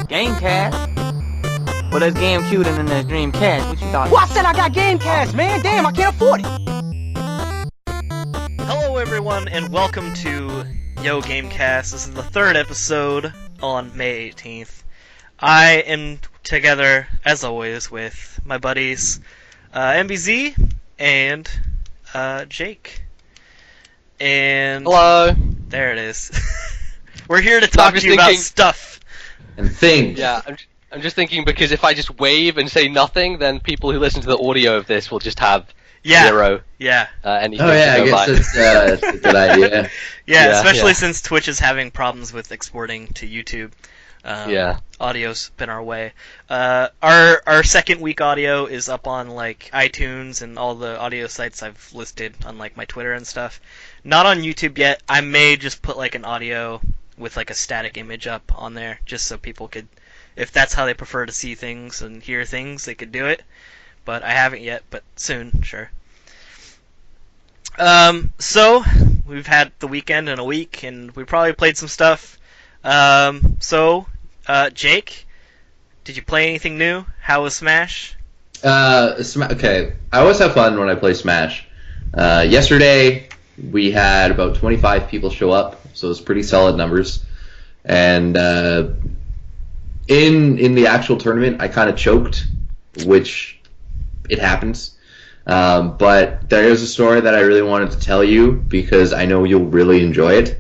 Gamecast? Well, there's GameCube and then there's Dreamcast. What you thought? Well, I said I got Gamecast, man. Damn, I can't afford it. Hello, everyone, and welcome to Gamecast. This is the third episode on May 18th. I am together, as always, with my buddies NBZ and Jake. And hello. There it is. We're here to talk to you about stuff and things. Yeah, I'm just thinking because if I just wave and say nothing, then people who listen to the audio of this will just have zero. Yeah. Anything. Oh yeah, I guess that's a good idea. Yeah, especially since Twitch is having problems with exporting to YouTube. Audio's been our way. Our second week audio is up on like iTunes and all the audio sites I've listed on like my Twitter and stuff. Not on YouTube yet. I may just put like an audio with like a static image up on there just so people could, if that's how they prefer to see things and hear things, they could do it. But I haven't yet, but soon, sure. So we've had the weekend and a week, and we probably played some stuff. Jake, did you play anything new? How was Smash? Okay, I always have fun when I play Smash. Yesterday, we had about 25 people show up, so it was pretty solid numbers. And in the actual tournament, I kind of choked, which it happens. But there is a story that I really wanted to tell you because I know you'll really enjoy it.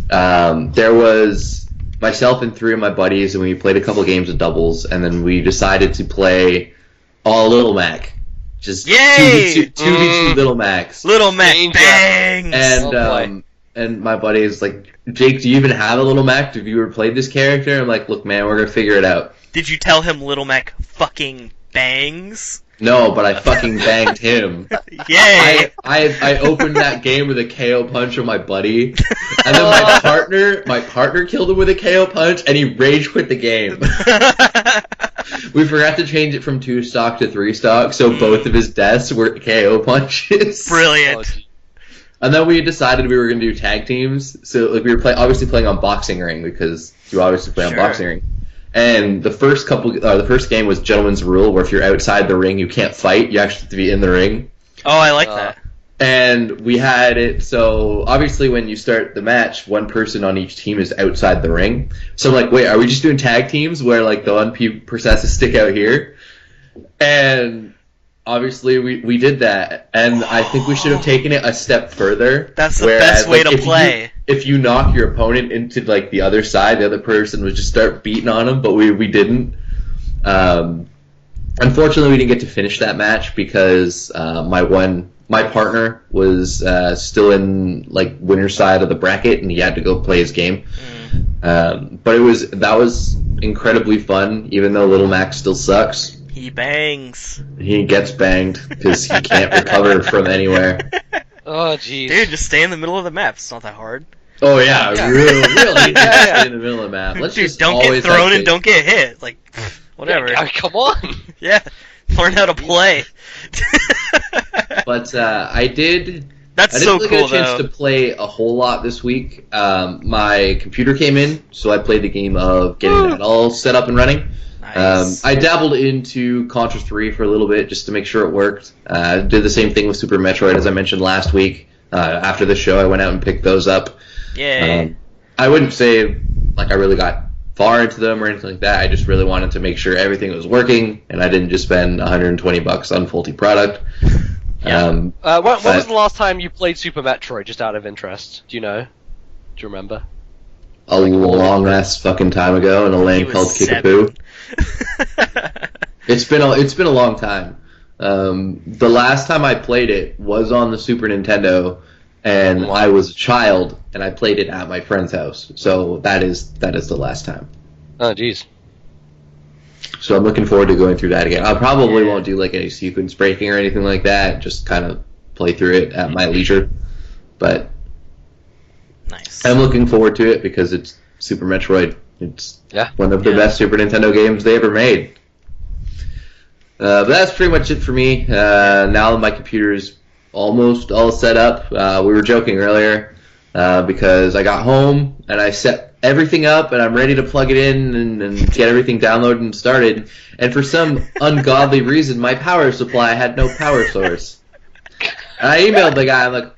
There was myself and three of my buddies, and we played a couple games of doubles, and then we decided to play all Little Mac. Just 2v2 Little Macs. Little Mac bangs! And my buddy is like, Jake, do you even have a Little Mac? Have you ever played this character? I'm like, look, man, we're going to figure it out. Did you tell him Little Mac fucking bangs? No, but I fucking banged him. Yay! I opened that game with a KO punch on my buddy, and then my partner killed him with a KO punch, and he rage quit the game. We forgot to change it from 2-stock to 3-stock, so both of his deaths were KO punches. Brilliant. And then we decided we were going to do tag teams, so like we were obviously playing on Boxing Ring because you obviously play on Boxing Ring. And the first game was Gentleman's Rule, where if you're outside the ring, you can't fight. You actually have to be in the ring. Oh, I like that. And we had it, so obviously when you start the match, one person on each team is outside the ring. So I'm like, wait, are we just doing tag teams where like the one person has to stick out here? And obviously we did that, and I think we should have taken it a step further. That's the best way to play. If you knock your opponent into like the other side, the other person would just start beating on them, but we didn't. Unfortunately, we didn't get to finish that match because my partner was still in like winner's side of the bracket, and he had to go play his game. But that was incredibly fun, even though Little Mac still sucks. He bangs. He gets banged because he can't recover from anywhere. Oh, jeez. Dude, just stay in the middle of the map. It's not that hard. Oh, yeah. Really stay in the middle of the map. Let's just don't get thrown and don't get hit. Like, whatever. Yeah, come on. Yeah, learn how to play. But I didn't get a chance to play a whole lot this week. My computer came in, so I played the game of getting that all set up and running. Nice. I dabbled into Contra 3 for a little bit just to make sure it worked. Did the same thing with Super Metroid, as I mentioned last week. After the show, I went out and picked those up. Yay. I wouldn't say like I really got far into them or anything like that. I just really wanted to make sure everything was working, and I didn't just spend $120 on faulty product. Yeah. When was the last time you played Super Metroid, just out of interest? Do you know? Do you remember? A long-ass fucking time ago in a land called Kickapoo. It's been a long time. The last time I played it was on the Super Nintendo, and I was a child, and I played it at my friend's house. So that is the last time. Oh, jeez. So I'm looking forward to going through that again. I probably won't do like any sequence breaking or anything like that. Just kind of play through it at my leisure. But nice. I'm looking forward to it because it's Super Metroid. It's one of the best Super Nintendo games they ever made. But that's pretty much it for me. Now my computer is almost all set up. We were joking earlier because I got home and I set everything up, and I'm ready to plug it in and get everything downloaded and started. And for some ungodly reason, my power supply had no power source. And I emailed the guy. I'm like,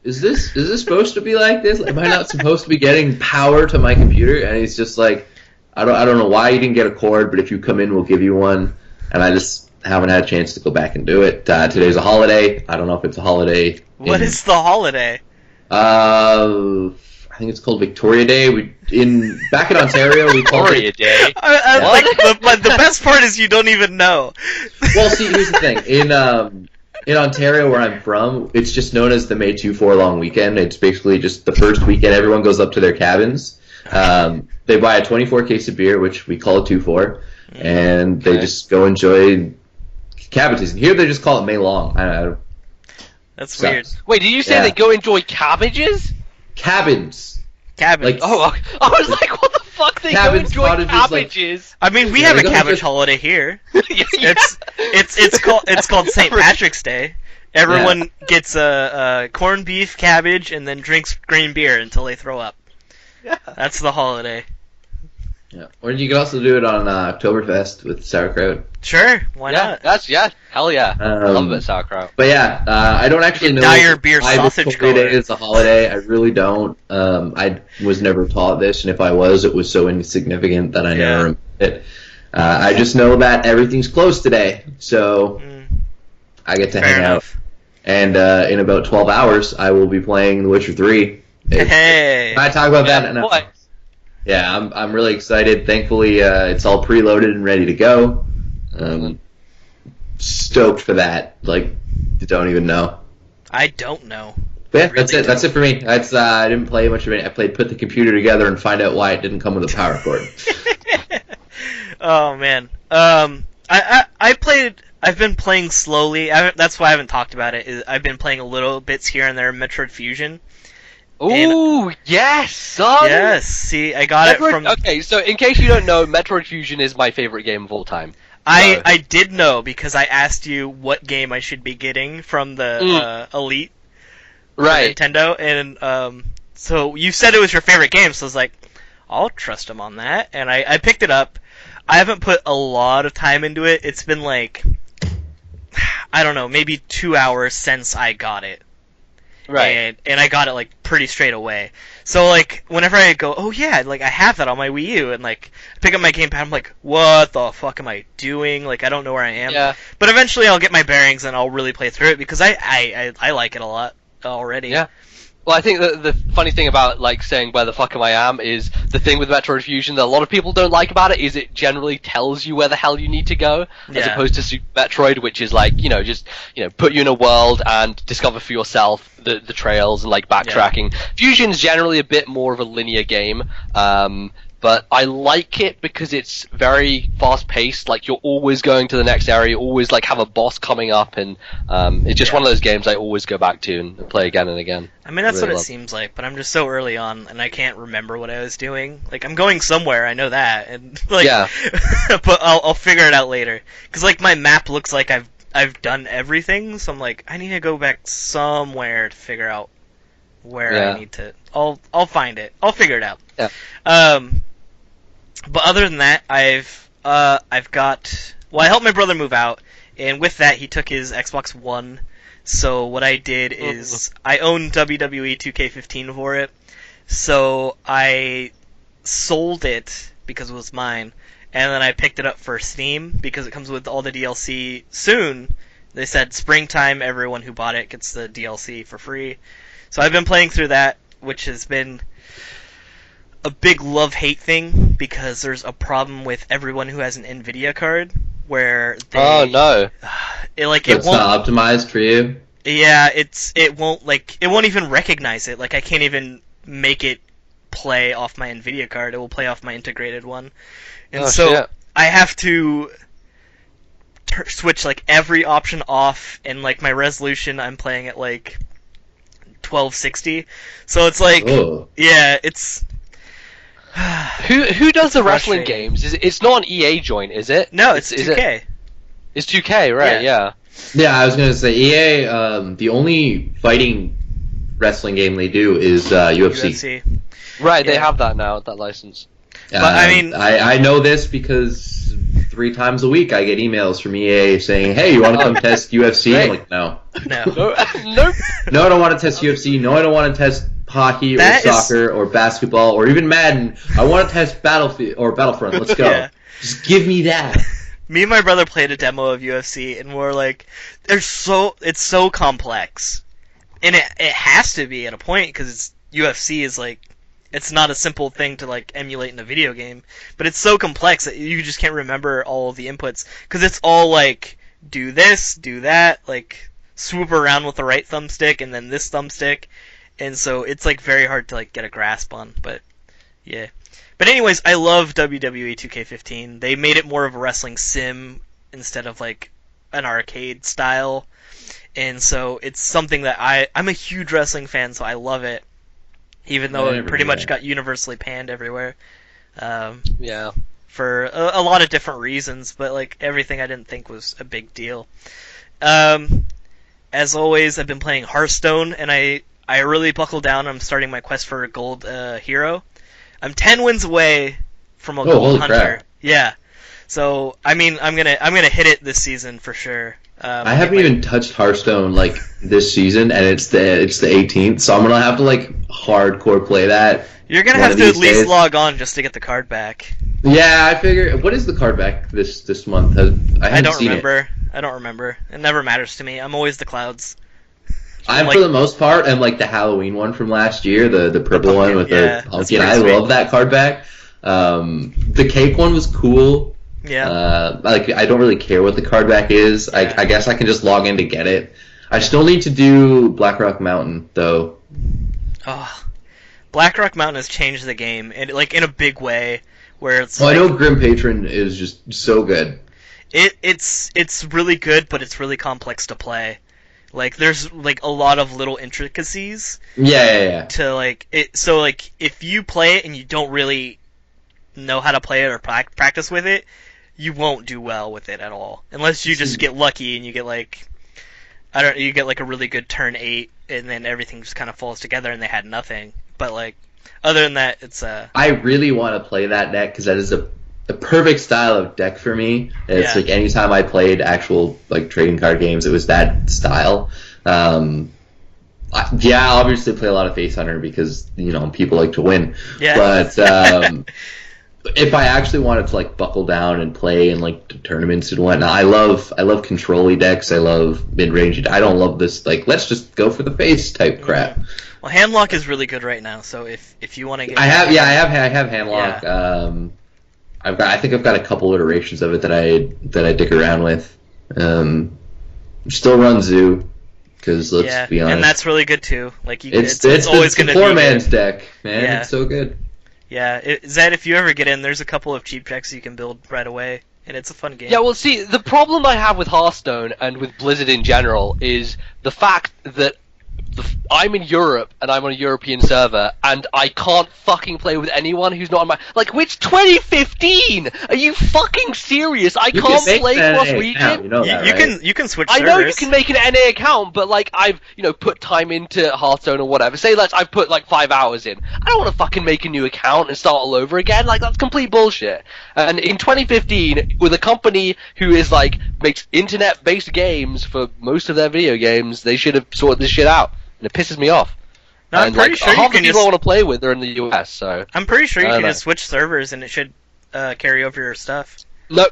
is this supposed to be like this? Am I not supposed to be getting power to my computer? And he's just like, I don't know why you didn't get a cord, but if you come in, we'll give you one. And I just haven't had a chance to go back and do it. Today's a holiday. I don't know if it's a holiday. What is the holiday? I think it's called Victoria Day. Back in Ontario, we call Victoria Day. But the best part is you don't even know. Well, see, here's the thing. In Ontario, where I'm from, it's just known as the May 2-4 long weekend. It's basically just the first weekend. Everyone goes up to their cabins. They buy a 24 case of beer, which we call a 2-4, and they just go enjoy cabin season. Here, they just call it May long. That's weird. Wait, did you say they go enjoy cabbages? Cabins. Cabbage. Like, I was like, what the fuck? They go enjoy cabbages. I mean, we have a cabbage holiday here. It's called St. Patrick's Day. Everyone gets a corned beef, cabbage, and then drinks green beer until they throw up. Yeah. That's the holiday. Yeah. Or you could also do it on Oktoberfest with sauerkraut. Sure, why not? Hell yeah. I love a bit of sauerkraut. But yeah, I don't actually know dye your beer sausage Victoria color. Day is a holiday. I really don't. I was never taught this, and if I was, it was so insignificant that I never remembered it. I just know that everything's closed today, so I get to hang out. And in about 12 hours, I will be playing The Witcher 3. Hey! I talk about that enough. Yeah, I'm really excited. Thankfully, it's all preloaded and ready to go. Stoked for that. Like, you don't even know. I don't know. But yeah, that's it. That's it for me. I didn't play much of it. I played put the computer together and find out why it didn't come with a power cord. Oh man. I've been playing slowly. That's why I haven't talked about it. I've been playing a little bits here and there. Metroid Fusion. Ooh, yes, son! Yes, see, I got it from... Okay, so in case you don't know, Metroid Fusion is my favorite game of all time. I did know, because I asked you what game I should be getting from the Elite Nintendo, and so you said it was your favorite game, so I was like, I'll trust him on that, and I picked it up. I haven't put a lot of time into it. It's been like, I don't know, maybe 2 hours since I got it. Right. And I got it, like, pretty straight away. So, like, whenever I go, oh, yeah, like, I have that on my Wii U, and, like, I pick up my gamepad, I'm like, what the fuck am I doing? Like, I don't know where I am. Yeah. But eventually I'll get my bearings, and I'll really play through it, because I like it a lot already. Yeah. Well, I think the funny thing about, like, saying where the fuck am I am is the thing with Metroid Fusion that a lot of people don't like about it is it generally tells you where the hell you need to go, as opposed to Super Metroid, which is like, just, put you in a world and discover for yourself the trails and, like, backtracking. Yeah. Fusion's generally a bit more of a linear game, but I like it because it's very fast-paced. Like, you're always going to the next area, you always, like, have a boss coming up, and it's just one of those games I always go back to and play again and again. I mean, that's really what it seems like, but I'm just so early on, and I can't remember what I was doing. Like, I'm going somewhere, I know that, and, like, but I'll figure it out later. Because, like, my map looks like I've done everything, so I'm like, I need to go back somewhere to figure out where I need to... I'll find it. I'll figure it out. Yeah. But other than that, I've got... Well, I helped my brother move out, and with that, he took his Xbox One. So what I did is, I own WWE 2K15 for it, so I sold it, because it was mine, and then I picked it up for Steam, because it comes with all the DLC soon. They said springtime, everyone who bought it gets the DLC for free. So I've been playing through that, which has been a big love-hate thing, because there's a problem with everyone who has an NVIDIA card, where they... Oh, no. It's not optimized for you? Yeah, it won't even recognize it. Like, I can't even make it play off my NVIDIA card. It will play off my integrated one. And shit. I have to switch, like, every option off, and, like, my resolution, I'm playing at, like, 1260. So it's like... Ooh. Yeah, it's... Who does the wrestling games? It's not an EA joint, is it? No, it's 2K. It's 2K, right? Yeah. Yeah, I was gonna say EA. The only fighting wrestling game they do is UFC. Right, they have that now, that license. But I mean, I know this because 3 times a week I get emails from EA saying, "Hey, you want to come test UFC?" Right. I'm like, no. Nope. No, I don't want to test UFC. No, I don't want to test hockey or soccer or basketball or even Madden. I want to test Battlefield or Battlefront. Let's go. Yeah. Just give me that. Me and my brother played a demo of UFC, and we're like, it's so complex, and it has to be at a point because UFC is like, it's not a simple thing to like emulate in a video game, but it's so complex that you just can't remember all of the inputs because it's all like do this, do that, like swoop around with the right thumbstick and then this thumbstick, and so it's like very hard to like get a grasp on. But yeah. But anyways, I love WWE 2K15. They made it more of a wrestling sim instead of like an arcade style, and so it's something that I'm a huge wrestling fan, so I love it. Even though it pretty much got universally panned everywhere. Yeah. For a lot of different reasons, but like everything I didn't think was a big deal. As always, I've been playing Hearthstone, and I really buckled down. I'm starting my quest for a gold hero. I'm 10 wins away from a gold hunter. Crap. Yeah. So I mean, I'm gonna hit it this season for sure. I haven't even touched Hearthstone like this season, and it's the 18th, so I'm gonna have to like hardcore play that. You're gonna have to at least log on just to get the card back. Yeah, I figure. What is the card back this month? I don't remember. I don't remember. It never matters to me. I'm always the clouds. For the most part, am like the Halloween one from last year, the purple one with the pumpkin. I love that card back. The cake one was cool. Yeah. I don't really care what the card back is. Yeah. I guess I can just log in to get it. I still need to do Blackrock Mountain though. Oh, Blackrock Mountain has changed the game, and like in a big way. Where it's I know Grim Patron is just so good. It's really good, but it's really complex to play. Like there's like a lot of little intricacies. Yeah. To like it, so like if you play it and you don't really know how to play it or practice with it, you won't do well with it at all. Unless you just get lucky and you get like you get like a really good turn 8 and then everything just kind of falls together and they had nothing. But like other than that, it's I really want to play that deck because that is a perfect style of deck for me. It's like anytime I played actual like trading card games, it was that style. I obviously play a lot of Face Hunter because people like to win. Yeah. But if I actually wanted to like buckle down and play in like tournaments and whatnot, I love control-y decks. I love mid-range. I don't love this like let's just go for the face type crap. Well, Handlock is really good right now. So if you want to get, I have Handlock. Yeah. I think I've got a couple iterations of it that I dick around with. Still run Zoo because let's be honest, and that's really good too. Like it's always going to be poor man's deck, man. Yeah. It's so good. Yeah, Zed, if you ever get in, there's a couple of cheap decks you can build right away, and it's a fun game. Yeah, well, see, the problem I have with Hearthstone and with Blizzard in general is the fact that I'm in Europe and I'm on a European server and I can't fucking play with anyone who's not on my it's 2015. Are you fucking serious? I can't play cross region. You can switch. I know you can make an NA account, but like I've put time into Hearthstone or whatever. Say I've put like 5 hours in. I don't want to fucking make a new account and start all over again. Like that's complete bullshit. And in 2015, with a company who is makes internet-based games for most of their video games, they should have sorted this shit out. And it pisses me off. No, I'm pretty sure half the people I want to play with are in the US, so... I'm pretty sure you can just switch servers and it should carry over your stuff. No,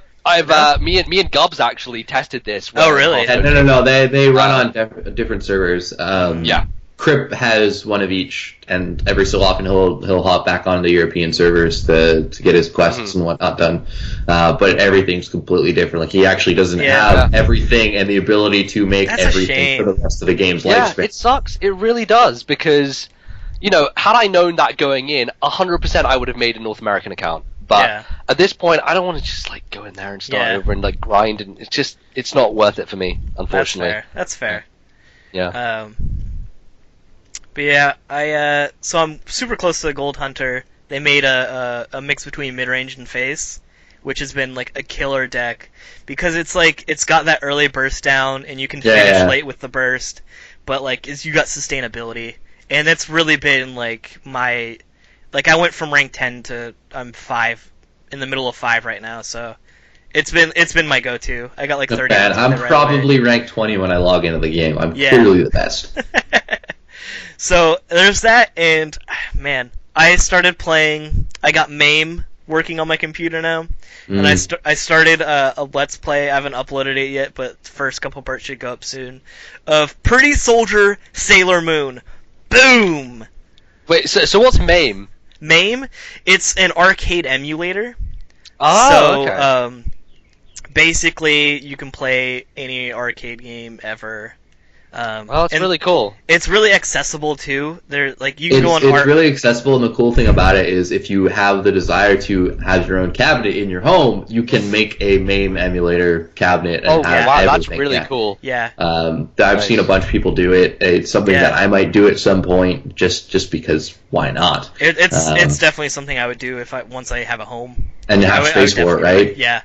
me and Gubs actually tested this. Oh, really? No, they run on different servers. Yeah. Crip has one of each, and every so often he'll hop back on the European servers to get his quests and whatnot done. But everything's completely different. Like he actually doesn't have everything and the ability to make everything for the rest of the game's lifespan. Yeah, it sucks. It really does because, had I known that going in, 100% I would have made a North American account. But at this point, I don't want to just go in there and start over and grind, and it's not worth it for me, unfortunately. That's fair. Yeah. But yeah, so I'm super close to the Gold Hunter. They made a mix between mid-range and face, which has been a killer deck because it's got that early burst down and you can finish late with the burst, but you got sustainability, and that's really been my Like I went from rank 10 to I'm 5, in the middle of 5 right now. So it's been my go-to. I got like 30. I'm probably rank 20 when I log into the game. I'm clearly the best. So there's that, and man, I started playing. I got MAME working on my computer now, and I started a Let's Play. I haven't uploaded it yet, but the first couple parts should go up soon. Of Pretty Soldier Sailor Moon. Boom! Wait, so what's MAME? MAME? It's an arcade emulator. Oh, so, okay. Basically, you can play any arcade game ever. It's really cool. It's really accessible too. You can go on. It's really accessible, and the cool thing about it is, if you have the desire to have your own cabinet in your home, you can make a MAME emulator cabinet. And That's really cool. Yeah. I've seen a bunch of people do it. It's something that I might do at some point, just because why not? It's definitely something I would do once I have a home and have space for it, right? Yeah.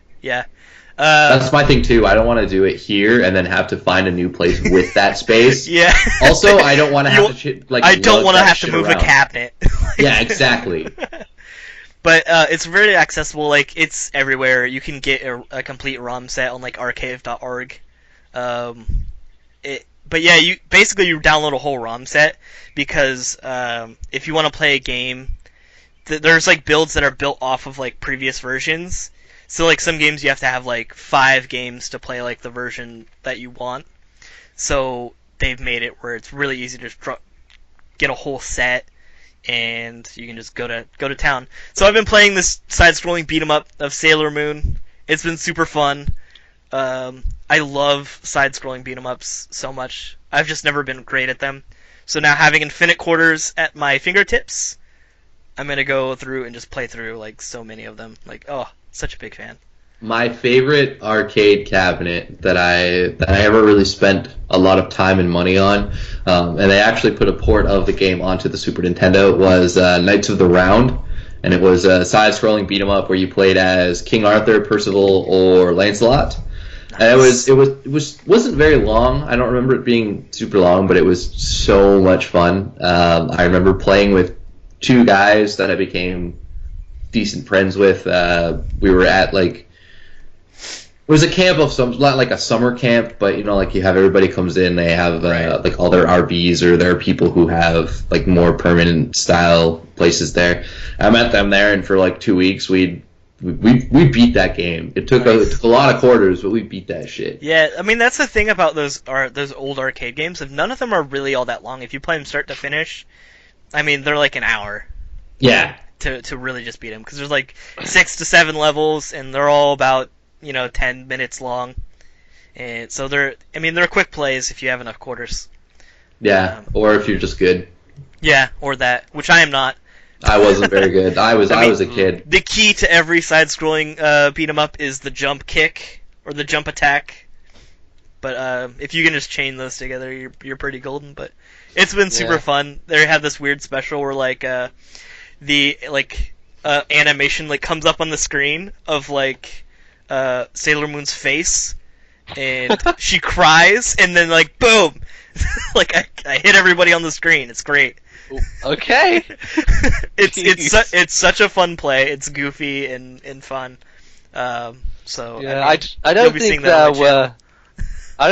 That's my thing too. I don't want to do it here and then have to find a new place with that space. Yeah. Also, I don't want to have to I don't want to have to move a cabinet. Yeah, exactly. But it's very accessible. Like, it's everywhere. You can get a complete ROM set on like archive.org. But yeah, you download a whole ROM set because if you want to play a game, there's like builds that are built off of like previous versions. So, like, some games you have to have, like, 5 games to play, like, the version that you want. So, they've made it where it's really easy to get a whole set, and you can just go to town. So, I've been playing this side-scrolling beat-em-up of Sailor Moon. It's been super fun. I love side-scrolling beat-em-ups so much. I've just never been great at them. So, now having Infinite Quarters at my fingertips, I'm going to go through and just play through, like, so many of them. Like, such a big fan. My favorite arcade cabinet that I ever really spent a lot of time and money on, and they actually put a port of the game onto the Super Nintendo, was Knights of the Round, and it was a side-scrolling beat-em-up where you played as King Arthur, Percival, or Lancelot. Nice. And it wasn't very long. I don't remember it being super long, but it was so much fun. I remember playing with 2 guys that I became decent friends with. We were at it was a camp of not like a summer camp, but like you have everybody comes in, they have like all their RVs, or there are people who have like more permanent style places there. I met them there, and for like 2 weeks we beat that game. It took a lot of quarters, but we beat that shit. Yeah, I mean that's the thing about those old arcade games. If none of them are really all that long, if you play them start to finish, I mean they're like an hour. Yeah. To really just beat them, because there's like 6 to 7 levels, and they're all about 10 minutes long, and so they're quick plays if you have enough quarters. Yeah, or if you're just good. Yeah, or that, which I am not. I wasn't very good. I was a kid. The key to every side-scrolling beat 'em up is the jump kick or the jump attack. But if you can just chain those together, you're pretty golden. But it's been super fun. They have this weird special where like the animation like comes up on the screen of like Sailor Moon's face, and she cries, and then like boom, like I hit everybody on the screen. It's great. Okay. it's such a fun play. It's goofy and fun. So yeah, I don't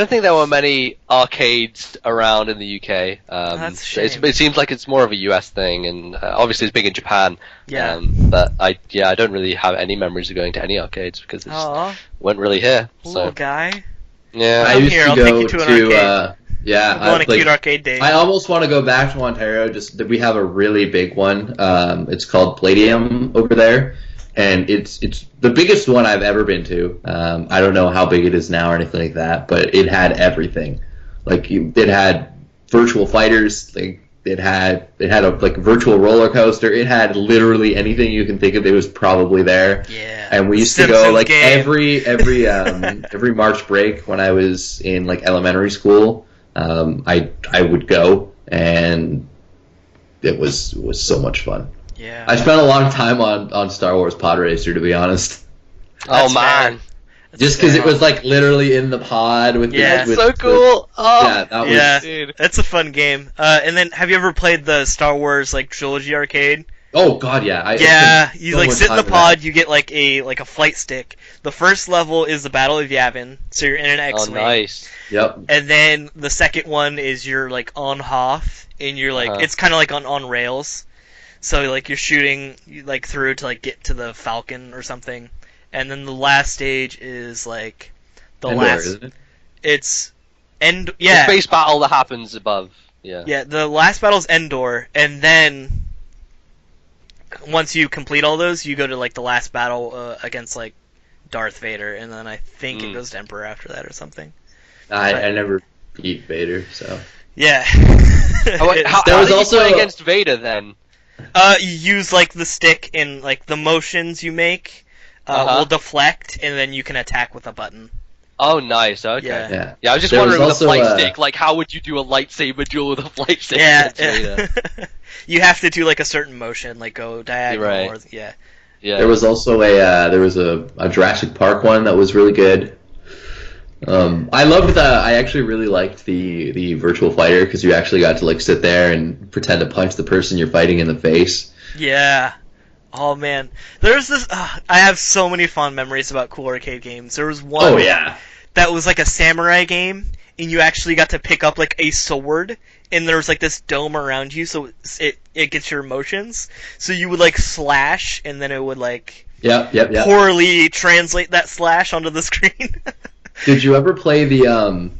think there were many arcades around in the UK. That's a shame. It seems like it's more of a US thing, and obviously it's big in Japan. Yeah. But I don't really have any memories of going to any arcades because it went really here. Little guy. Yeah. I used to go to an arcade. Yeah, go on a cute arcade day. I almost want to go back to Ontario. Just that we have a really big one. It's called Palladium over there, and it's the biggest one I've ever been to. I don't know how big it is now or anything like that, but it had everything. Like it had virtual fighters. Like it had a like virtual roller coaster. It had literally anything you can think of. It was probably there. Yeah. And we used to go like every March break when I was in like elementary school. I would go, and it was so much fun. Yeah. I spent a long time on Star Wars Pod Racer, to be honest. Oh man. Just because it was like literally in the pod with that's so cool. Dude, that's a fun game. And then have you ever played the Star Wars like trilogy arcade Oh god, yeah. You like sit in the pod. You get like a flight stick. The first level is the Battle of Yavin, so you're in an X-wing. Oh, nice. Yep. And then the second one is you're like on Hoth, and you're like it's kind of like on rails. So like you're shooting like through to like get to the Falcon or something. And then the last stage is like Endor, isn't it? It's The space battle that happens above. Yeah. Yeah, the last battle's Endor, and then once you complete all those, you go to like the last battle against like Darth Vader, and then I think it goes to Emperor after that or something. I never beat Vader, so yeah. How there was did also you play against Vader then? You use like the stick and like the motions you make will deflect, and then you can attack with a button. Oh, nice. Okay. Yeah. I was just wondering with a flight stick, like how would you do a lightsaber duel with a flight stick? Yeah. You have to do like a certain motion, like go diagonal. Right. Or, yeah. There was also a Jurassic Park one that was really good. I loved I actually really liked the virtual fighter because you actually got to like sit there and pretend to punch the person you're fighting in the face. Yeah. Oh man, there's this. I have so many fond memories about cool arcade games. There was one. Oh yeah. That was like a samurai game, and you actually got to pick up like a sword, and there was like this dome around you, so it gets your emotions. So you would like slash, and then it would like Yep. poorly translate that slash onto the screen. Did you ever play the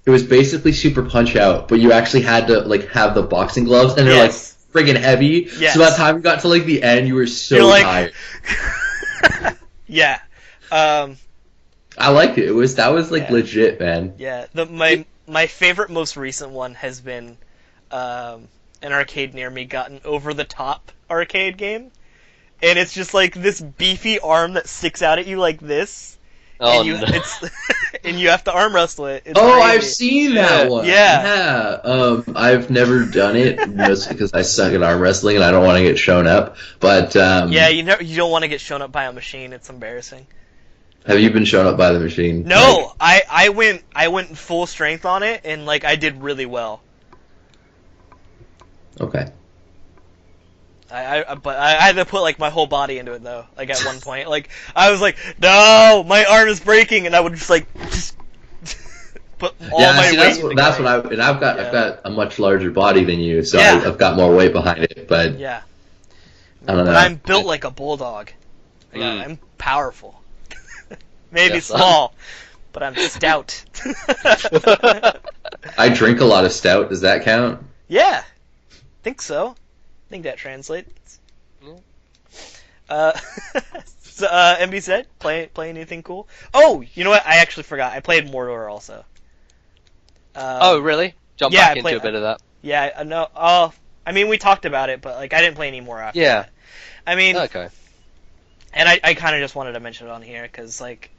It was basically Super Punch Out, but you actually had to like have the boxing gloves, and they're like friggin' heavy. Yes. So by the time you got to like the end, you were so tired. Yeah. I liked it. That was like legit, man. Yeah. My favorite, most recent one has been an arcade near me got an over-the-top arcade game, and it's just like this beefy arm that sticks out at you like this. Oh, and you have to arm wrestle it. It's crazy. I've seen that one. Yeah. I've never done it mostly because I suck at arm wrestling and I don't want to get shown up. But you don't want to get shown up by a machine. It's embarrassing. Have you been shown up by the machine? No, I went full strength on it, and like I did really well. Okay. But I had to put like my whole body into it though. Like at one point, like I was like, no, my arm is breaking, and I would just put all my weight. That's what I've got a much larger body than you, so I've got more weight behind it. But yeah, I don't know. But I'm built like a bulldog. I'm powerful. Maybe small, but I'm stout. I drink a lot of stout. Does that count? Yeah, think so. I think that translates. So, NBZ, play anything cool? Oh, you know what? I actually forgot. I played Mordor also. Oh, really? Jump back into a bit of that. Yeah, no. I mean, we talked about it, but like I didn't play any more after that. I mean, okay. And I kind of just wanted to mention it on here because like,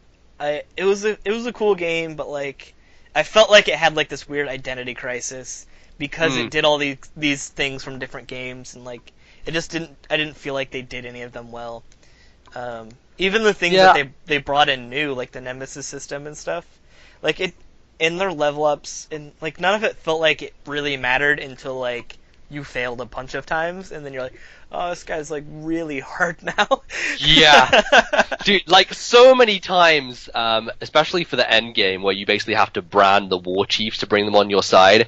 it was a cool game, but like, I felt like it had like this weird identity crisis. Because it did all these things from different games, and like I didn't feel like they did any of them well. Even the things that they brought in new, like the Nemesis system and stuff, like it in their level ups, and like none of it felt like it really mattered until like you failed a bunch of times, and then you're like, oh, this guy's like really hard now. Yeah, dude, like so many times, especially for the end game where you basically have to brand the war chiefs to bring them on your side.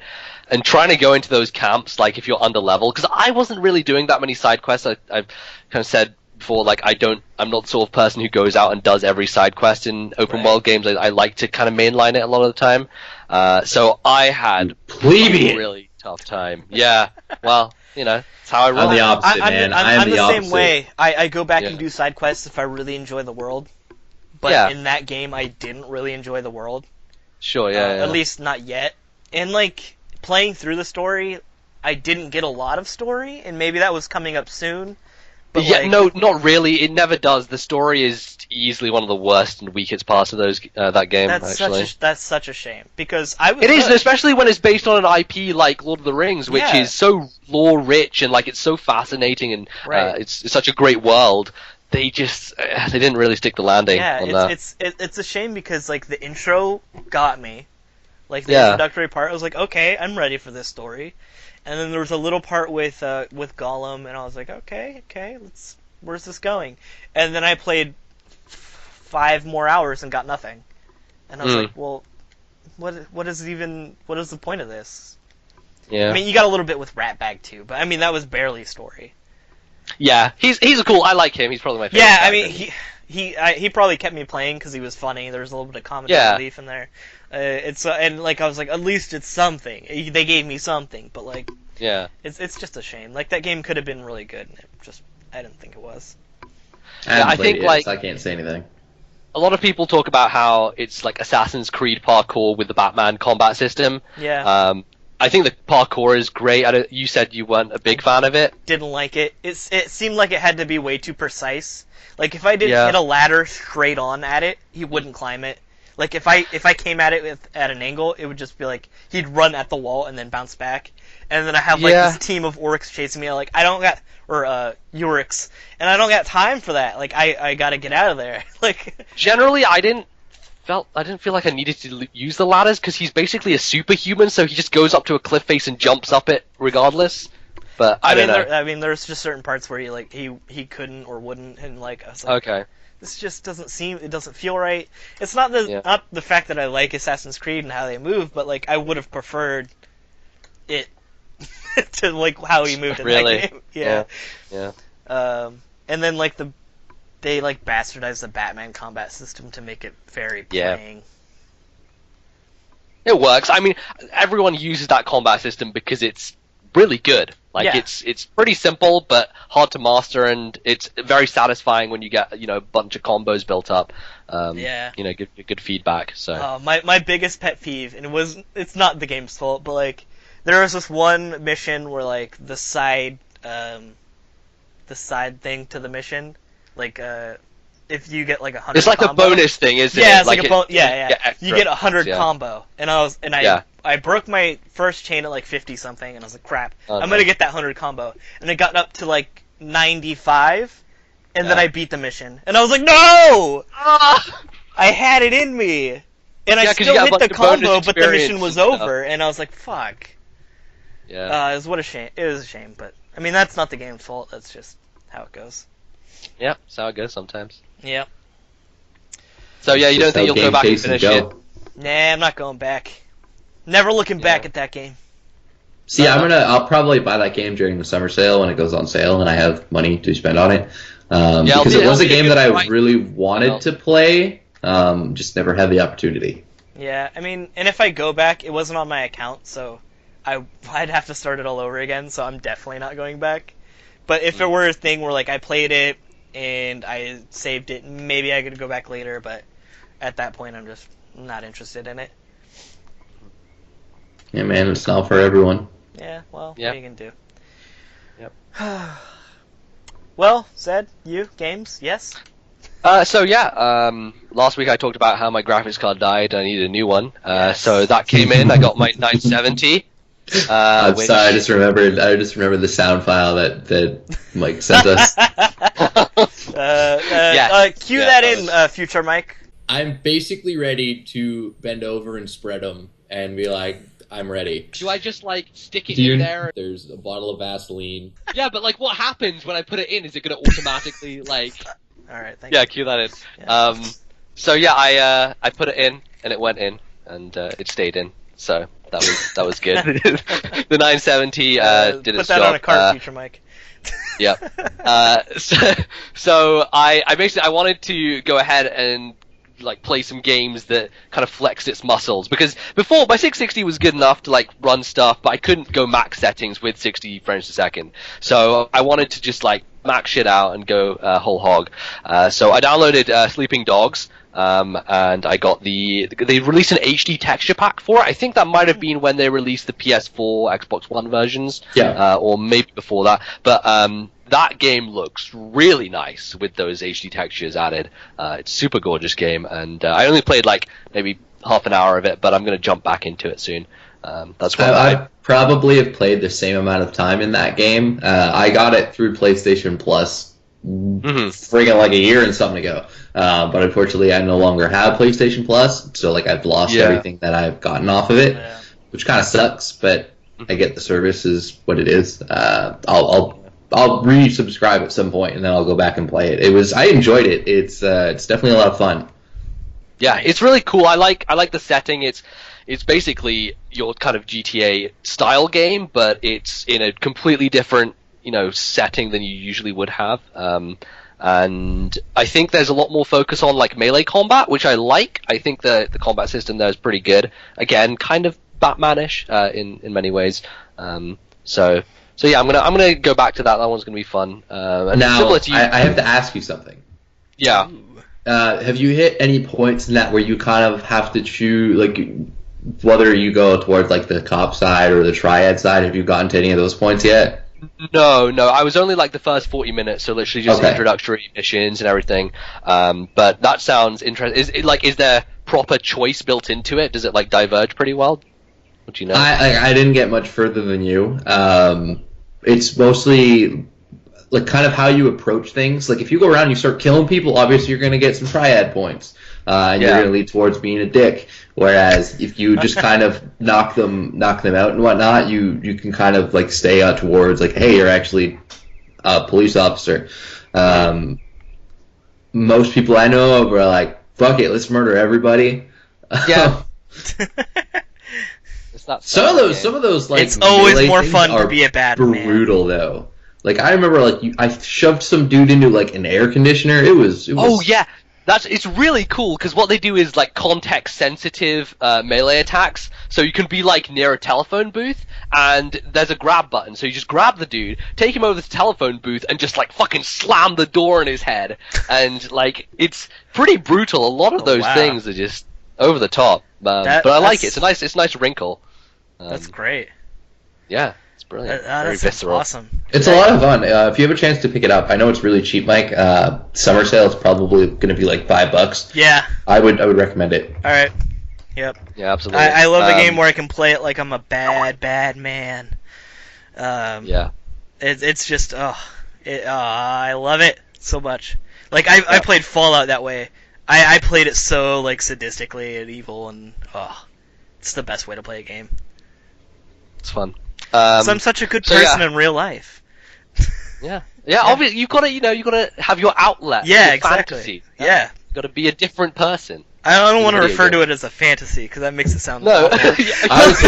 And trying to go into those camps, like if you're under level, because I wasn't really doing that many side quests. I've kind of said before, like I'm not the sort of person who goes out and does every side quest in open world games. I like to kind of mainline it a lot of the time. So I had a really tough time. Yeah, well, you know, it's how I roll. I'm the opposite, man. I'm the opposite. same way. I go back and do side quests if I really enjoy the world. But in that game, I didn't really enjoy the world. Sure, At least not yet. And like playing through the story, I didn't get a lot of story, and maybe that was coming up soon. But no, not really. It never does. The story is easily one of the worst and weakest parts of that game. That's such a shame because It is, especially when it's based on an IP like Lord of the Rings, which is so lore rich and like it's so fascinating and it's such a great world. They didn't really stick the landing on that. It's a shame because like the intro got me. Like the introductory part, I was like, okay, I'm ready for this story. And then there was a little part with Gollum, and I was like, okay, where's this going? And then I played 5 more hours and got nothing. And I was like, well, what is the point of this? Yeah. I mean, you got a little bit with Ratbag too, but I mean that was barely story. Yeah, he's a cool. I like him. He's probably my favorite. Yeah, I character. mean he probably kept me playing because he was funny. There was a little bit of comedy relief in there. And like I was like, at least it's something. They gave me something, but like, yeah, it's just a shame. Like that game could have been really good, and I didn't think it was. I think it, like so I can't say anything. A lot of people talk about how it's like Assassin's Creed parkour with the Batman combat system. Yeah. I think the parkour is great. You said you weren't a big fan of it. Didn't like it. It seemed like it had to be way too precise. Like if I did hit a ladder straight on at it, he wouldn't climb it. Like if I came at it at an angle, it would just be like he'd run at the wall and then bounce back. And then I have like this team of orcs chasing me. Like I don't got Urics, and I don't got time for that. Like I gotta get out of there. Like generally, I didn't feel like I needed to use the ladders because he's basically a superhuman, so he just goes up to a cliff face and jumps up it regardless. But I don't know. I mean, there's just certain parts where he couldn't or wouldn't, and like I was like, okay. This just doesn't feel right. It's not not the fact that I like Assassin's Creed and how they move, but like I would have preferred it to like how he moved in that game. Yeah. And then like they like bastardized the Batman combat system to make it very plain. It works. I mean, everyone uses that combat system because it's really good. Like it's pretty simple but hard to master, and it's very satisfying when you get a bunch of combos built up. Good feedback. So my biggest pet peeve, and it's not the game's fault, but like there was this one mission where like the side thing to the mission, like if you get like 100, it's like combo, a bonus thing, isn't it? Yeah, it's like a bonus. Yeah. You get 100 yeah. combo, and I broke my first chain at like 50 something, and I was like, crap, I'm gonna get that 100 combo, and it got up to like 95, and then I beat the mission, and I was like, no, I had it in me, and I still hit the combo, but the mission was over, and I was like, fuck. Yeah. It was a shame, but I mean that's not the game's fault. That's just how it goes. Yeah, that's how it goes sometimes. Yep. So yeah, you don't think you'll go back and finish it? Nah, I'm not going back. Never looking back at that game. See, I'll probably buy that game during the summer sale when it goes on sale and I have money to spend on it. Because it was a game that I really wanted to play, just never had the opportunity. Yeah, I mean, and if I go back, it wasn't on my account, so I'd have to start it all over again, so I'm definitely not going back. But if it were a thing where like I played it and I saved it, maybe I could go back later, but at that point I'm just not interested in it. Yeah, man, it's not for everyone. Yeah, well, what are you gonna do? Yep. Well, Zed, you, games, yes? Last week I talked about how my graphics card died and I needed a new one. So that came in, I got my 970. I'm sorry, I just remembered the sound file that Mike sent us. Cue that in, future Mike. I'm basically ready to bend over and spread them and be like, I'm ready. Do I just like stick it in there? There's a bottle of Vaseline. Yeah, but like what happens when I put it in? Is it going to automatically like... Alright, thank you. Yeah, cue that in. I put it in and it went in and it stayed in. So that was good. The 970 did its job. Put that on a card, future Mike. Yep. So I wanted to go ahead and like play some games that kind of flexed its muscles, because before my 660 was good enough to like run stuff, but I couldn't go max settings with 60 frames per second. So I wanted to just like max shit out and go whole hog. So I downloaded Sleeping Dogs. And I got they released an HD texture pack for it. I think that might have been when they released the PS4, Xbox One versions. Yeah. Or maybe before that. But, that game looks really nice with those HD textures added. It's a super gorgeous game, and I only played like maybe half an hour of it, but I'm going to jump back into it soon. That's why I probably have played the same amount of time in that game. I got it through PlayStation Plus friggin' like a year and something ago. But unfortunately I no longer have PlayStation Plus, so like I've lost everything that I've gotten off of it, which kind of sucks, but I get the service is what it is. I'll resubscribe at some point, and then I'll go back and play it. I enjoyed it. It's definitely a lot of fun. Yeah, it's really cool. I like the setting. It's basically your kind of GTA style game, but it's in a completely different, setting than you usually would have. And I think there's a lot more focus on like melee combat, which I like. I think the combat system there is pretty good. Again, kind of Batman-ish in many ways. So yeah, I'm gonna go back to that. That one's gonna be fun. And now, similar to you, I have to ask you something. Yeah. Have you hit any points in that where you kind of have to choose, like, whether you go towards like the cop side or the triad side? Have you gotten to any of those points yet? No. I was only like the first 40 minutes, so literally just introductory missions and everything. But that sounds interesting. Is there proper choice built into it? Does it like diverge pretty well? What do you know? I didn't get much further than you. It's mostly like kind of how you approach things. Like if you go around and you start killing people, obviously you're going to get some triad points, and you're going to lead towards being a dick. Whereas if you just kind of knock them out and whatnot, you can kind of like stay out towards like, hey, you're actually a police officer. Most people I know of are like, fuck it, let's murder everybody. Yeah. Some of those like it's always more fun to be a bad man. Brutal though. Like I remember, like I shoved some dude into like an air conditioner. It was. Oh yeah, it's really cool because what they do is like context sensitive melee attacks. So you can be like near a telephone booth and there's a grab button. So you just grab the dude, take him over to the telephone booth, and just like fucking slam the door in his head. And like it's pretty brutal. A lot of those things are just over the top. But I like it. It's a nice wrinkle. That's great. Yeah. It's brilliant. Very visceral. Awesome. It's a lot of fun. If you have a chance to pick it up, I know it's really cheap, Mike. Summer sale is probably going to be like $5. Yeah. I would recommend it. All right. Yep. Yeah, absolutely. I love a game where I can play it like I'm a bad man. Yeah. It's just I love it so much. Like I played Fallout that way. I played it so like sadistically and evil, and it's the best way to play a game. It's fun. So I'm such a good person in real life. Yeah. Obviously, you've got to have your outlet. Yeah, your exactly. Fantasy. Yeah. You've got to be a different person. I don't want to refer to it as a fantasy because that makes it sound no. I was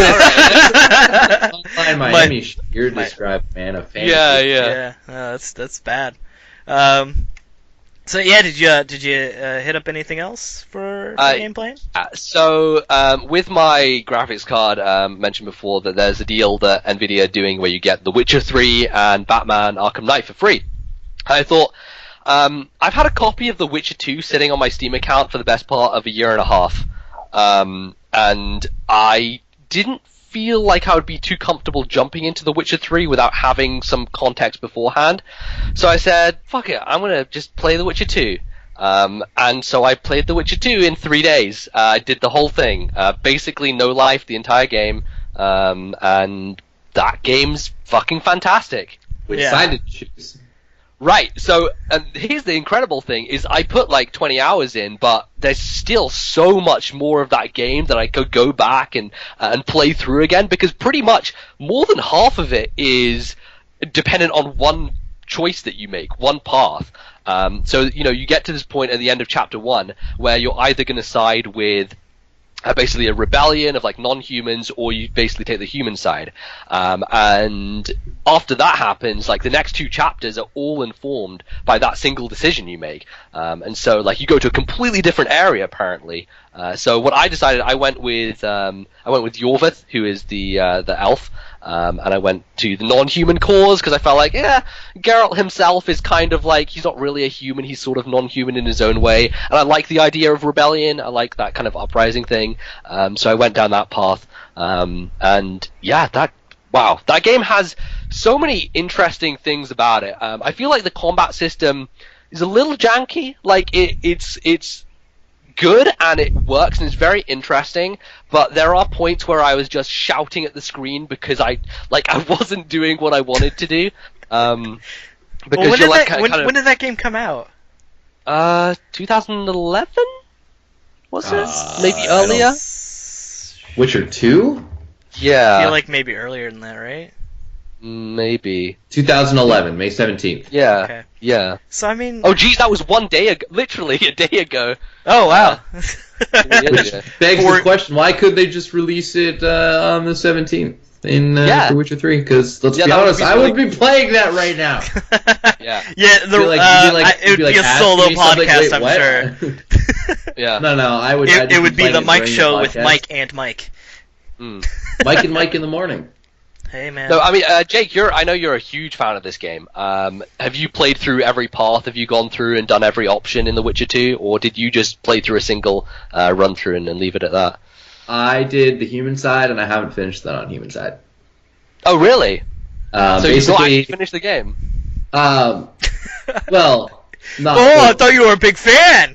going Miami. You're described, man, a fantasy. Yeah. That's bad. So yeah, did you hit up anything else for game playing? So with my graphics card, mentioned before that there's a deal that NVIDIA are doing where you get The Witcher 3 and Batman Arkham Knight for free. I thought I've had a copy of The Witcher 2 sitting on my Steam account for the best part of a year and a half, and I didn't feel like I would be too comfortable jumping into The Witcher 3 without having some context beforehand. So I said, fuck it, I'm going to just play The Witcher 2. And so I played The Witcher 2 in 3 days. I did the whole thing. Basically no life the entire game. And that game's fucking fantastic. Which side did you choose? Right, so here's the incredible thing, is I put like 20 hours in, but there's still so much more of that game that I could go back and play through again, because pretty much more than half of it is dependent on one choice that you make, one path. So, you get to this point at the end of Chapter 1 where you're either going to side with basically a rebellion of like non-humans, or you basically take the human side. And after that happens, like the next 2 chapters are all informed by that single decision you make. And so like you go to a completely different area apparently. So what I decided, I went with Yorvith, who is the elf. And I went to the non-human cause because I felt like, Geralt himself is kind of like, he's not really a human, he's sort of non-human in his own way. And I like the idea of rebellion, I like that kind of uprising thing. So I went down that path. And yeah, that game has so many interesting things about it. I feel like the combat system is a little janky. Like it's good and it works and it's very interesting, but there are points where I was just shouting at the screen because I wasn't doing what I wanted to do. Because when did that game come out? 2011? Was it? Maybe earlier? Witcher 2? Yeah. I feel like maybe earlier than that, right? Maybe. 2011, May 17th. Yeah. Okay. Yeah. So I mean. Oh, geez, that was 1 day ago. Literally a day ago. Oh wow. Which begs the question: why could they just release it on the 17th in The Witcher 3? Because let's be honest, I would be playing that right now. Yeah. Yeah. It would be a solo podcast, I'm sure. Yeah. No, I would. It would be the Mike Show with Mike and Mike. Mike and Mike in the morning. Hey man. No, I mean, Jake, I know you're a huge fan of this game. Have you played through every path? Have you gone through and done every option in The Witcher 2, or did you just play through a single run through and leave it at that? I did the human side, and I haven't finished the non-human side. Oh, really? So you've not actually finished the game? Well, not. I thought you were a big fan.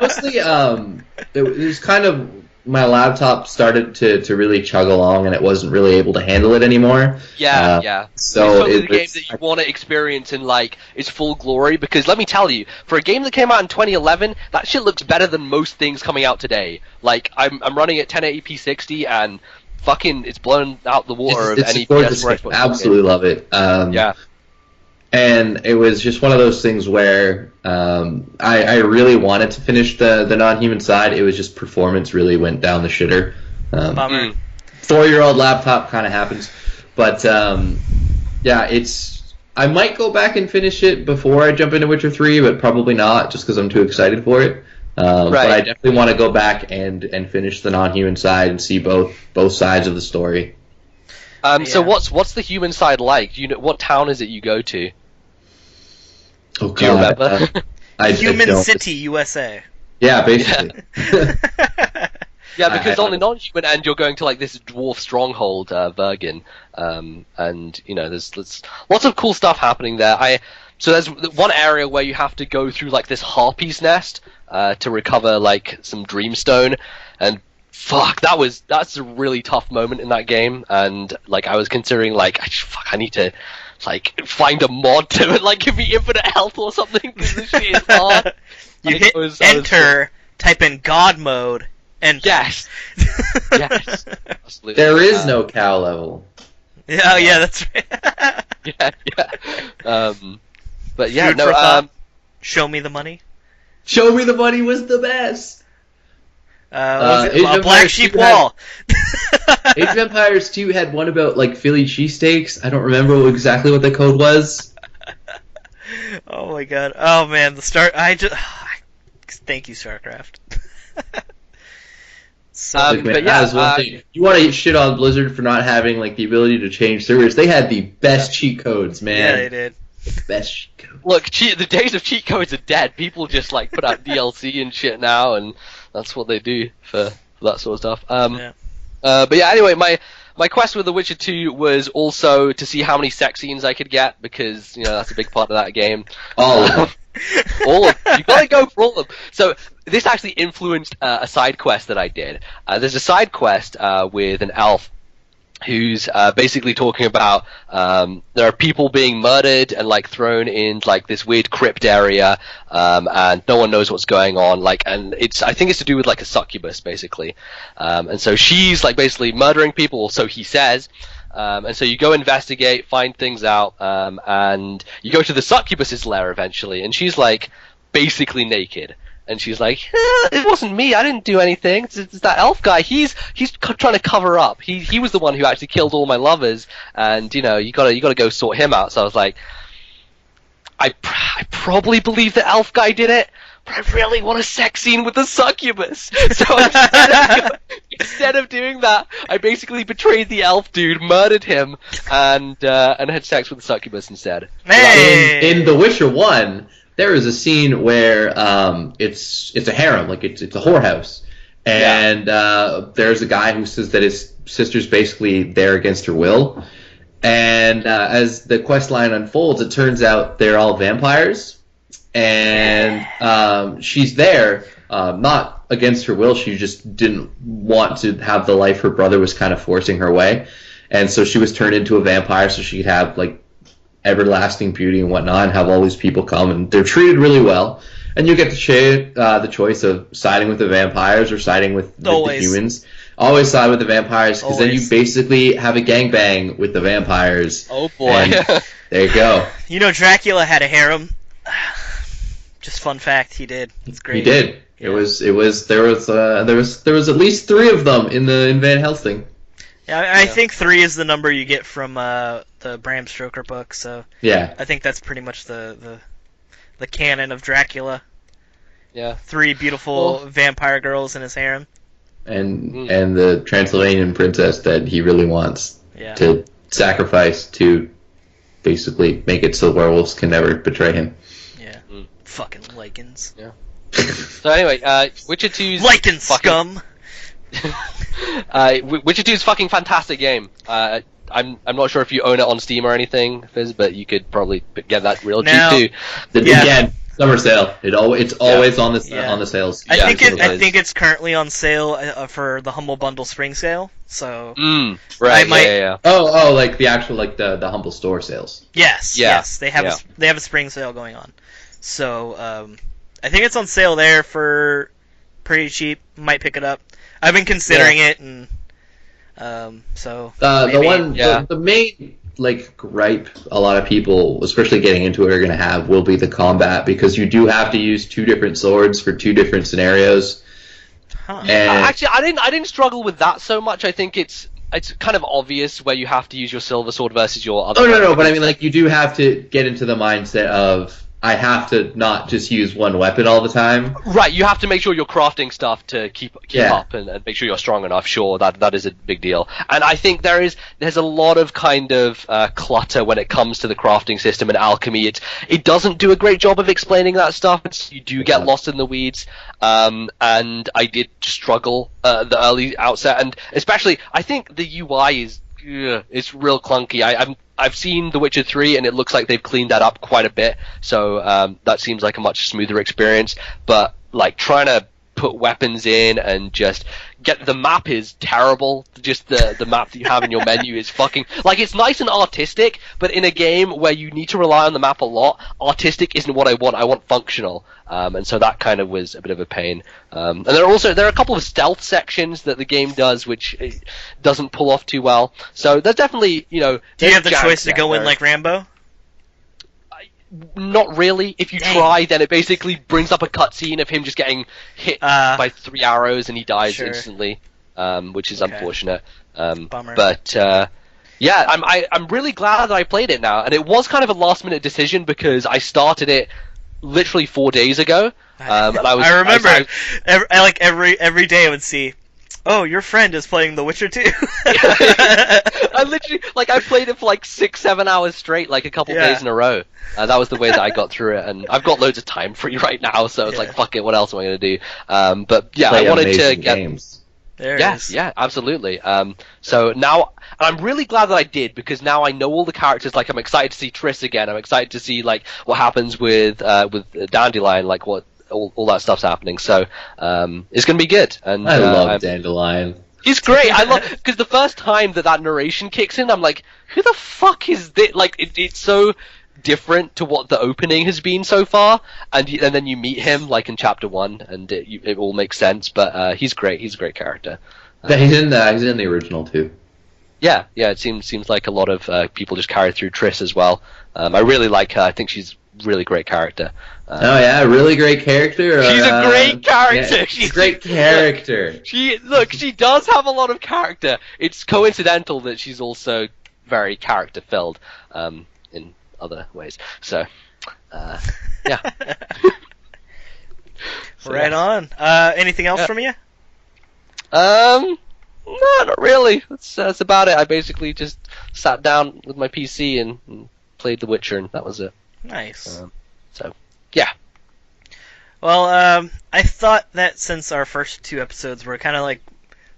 Mostly, it was kind of. My laptop started to really chug along, and it wasn't really able to handle it anymore. Yeah. So it's the game that you want to experience in its full glory. Because let me tell you, for a game that came out in 2011, that shit looks better than most things coming out today. Like I'm running at 1080p 60, and fucking it's blown out the water of any PS4. I absolutely love it. Yeah. And it was just one of those things where I really wanted to finish the non-human side. It was just performance really went down the shitter. Bummer. 4-year-old laptop kind of happens. But, I might go back and finish it before I jump into Witcher 3, but probably not, just because I'm too excited for it. But I definitely want to go back and finish the non-human side and see both sides of the story. So what's the human side like? Do you know what town is it you go to? Oh, God. Do you remember? Human City, USA. Yeah, basically. Yeah, because on the non-human end, you're going to this dwarf stronghold, Bergen, and there's lots of cool stuff happening there. So there's one area where you have to go through this harpy's nest to recover some dreamstone, and fuck, that's a really tough moment in that game, and I was considering I need to find a mod to give me infinite health or something, because this shit is hard. You hit enter, type in God mode, and yes. Absolutely. There is no cow level. Yeah, yeah, that's right. yeah. But yeah, Food for thought. Show me the money. Show me the money was the best. Black Sheep Wall. Age of Empires 2 had one about Philly cheesesteaks. I don't remember exactly what the code was. Oh my god. Oh man, the start. Thank you, StarCraft. But yeah, one thing. You want to shit on Blizzard for not having the ability to change servers? They had the best cheat codes, man. Yeah, they did. The best cheat codes. Look, the days of cheat codes are dead. People just put out DLC and shit now, and that's what they do for that sort of stuff. But yeah, anyway, my quest with The Witcher 2 was also to see how many sex scenes I could get, because that's a big part of that game. All of them. All of them. You gotta go for all of them. So this actually influenced a side quest that I did. There's a side quest with an elf who's basically talking about there are people being murdered and thrown in this weird crypt area, and no one knows what's going on. And I think it's to do with a succubus basically, and so she's basically murdering people, or so he says. And so you go investigate, find things out, and you go to the succubus's lair eventually, and she's basically naked. And she's like, it wasn't me. I didn't do anything. It's that elf guy. He's trying to cover up. He was the one who actually killed all my lovers. And you gotta go sort him out. So I was like, I probably believe the elf guy did it, but I really want a sex scene with the succubus. So instead of doing that, I basically betrayed the elf dude, murdered him, and had sex with the succubus instead. Hey! In The Witcher 1. There is a scene where it's a harem, it's a whorehouse, and there's a guy who says that his sister's basically there against her will, and as the quest line unfolds, it turns out they're all vampires, and she's there not against her will. She just didn't want to have the life her brother was kind of forcing her way, and so she was turned into a vampire so she could have everlasting beauty and whatnot, and have all these people come, and they're treated really well, and you get the choice of siding with the vampires or siding with the humans. Always side with the vampires, because then you Always. basically have a gangbang with the vampires. Oh boy. And there you go. You know, Dracula had a harem. Just fun fact, he did. It's great. He did. Yeah. There was at least 3 of them in Van Helsing. Yeah, I think 3 is the number you get from the Bram Stoker book, so Yeah. I think that's pretty much the canon of Dracula. Yeah. 3 beautiful vampire girls in his harem. And the Transylvanian princess that he really wants Yeah. to sacrifice to basically make it so werewolves can never betray him. Yeah. Fucking lichens. So anyway, Witcher 2's Lichen fucking- scum! Witcher 2 is a fucking fantastic game. I'm not sure if you own it on Steam or anything, Fizz, but you could probably get that real Now- cheap too. Again, summer sale. It's always on the Yeah. on the sales. I Yeah, think it's currently on sale for the Humble Bundle Spring Sale, so... Right, I might- yeah. Oh, like the actual the humble store sales. Yes, Yeah, yes, they have they have a spring sale going on. So I think it's on sale there for pretty cheap. Might pick it up. I've been considering it, and so The main gripe a lot of people, especially getting into it, are going to have will be the combat, because you do have to use 2 different swords for 2 different scenarios. Huh. And Actually, I didn't struggle with that so much. I think it's kind of obvious where you have to use your silver sword versus your other. no, but I mean, you do have to get into the mindset of I have to not just use one weapon all the time. Right, you have to make sure you're crafting stuff to keep Yeah. up and make sure you're strong enough. Sure, that is a big deal. And I think there's a lot of kind of clutter when it comes to the crafting system and alchemy. It doesn't do a great job of explaining that stuff. You do get lost in the weeds. And I did struggle the early outset, and especially I think the UI is it's real clunky. I've seen The Witcher 3, and it looks like they've cleaned that up quite a bit, so that seems like a much smoother experience. But trying to put weapons in and just get the map is terrible. Just the map that you have in your menu is fucking it's nice and artistic, but in a game where you need to rely on the map a lot, artistic isn't what I want. I want functional, and so that kind of was a bit of a pain. And there are a couple of stealth sections that the game does which it doesn't pull off too well. So there's definitely Do you have the choice to go in like Rambo? Not really. If you try, then it basically brings up a cutscene of him just getting hit by 3 arrows and he dies instantly, which is unfortunate. Bummer. But I'm really glad that I played it now, and it was kind of a last minute decision because I started it literally 4 days ago. And I remember every day I would see, oh, your friend is playing The Witcher 2. I literally, I played it for 6-7 hours straight, a couple days in a row. That was the way that I got through it, and I've got loads of time free right now, so it's fuck it, what else am I going to do? But yeah, Play I wanted to amazing get... games. There it Yes, is. yeah, absolutely. So now, and I'm really glad that I did, because now I know all the characters. I'm excited to see Triss again. I'm excited to see what happens with Dandelion, what all that stuff's happening. So it's gonna be good. And I love Dandelion. He's great. I love because the first time that narration kicks in, I'm like, who the fuck is this? It's so different to what the opening has been so far, and then you meet him in chapter 1, and it all makes sense. But he's great. He's a great character. He's in the original too. Yeah. It seems like a lot of people just carry through Triss as well. I really like her. I think she's a really great character. Really great character. She's a great character. Yeah, she's a great character. She does have a lot of character. It's coincidental that she's also very character filled in other ways. So, yeah. Right on. Anything else from you? No, not really. That's about it. I basically just sat down with my PC and played The Witcher, and that was it. Nice. So, yeah. Well, I thought that since our first 2 episodes were kind of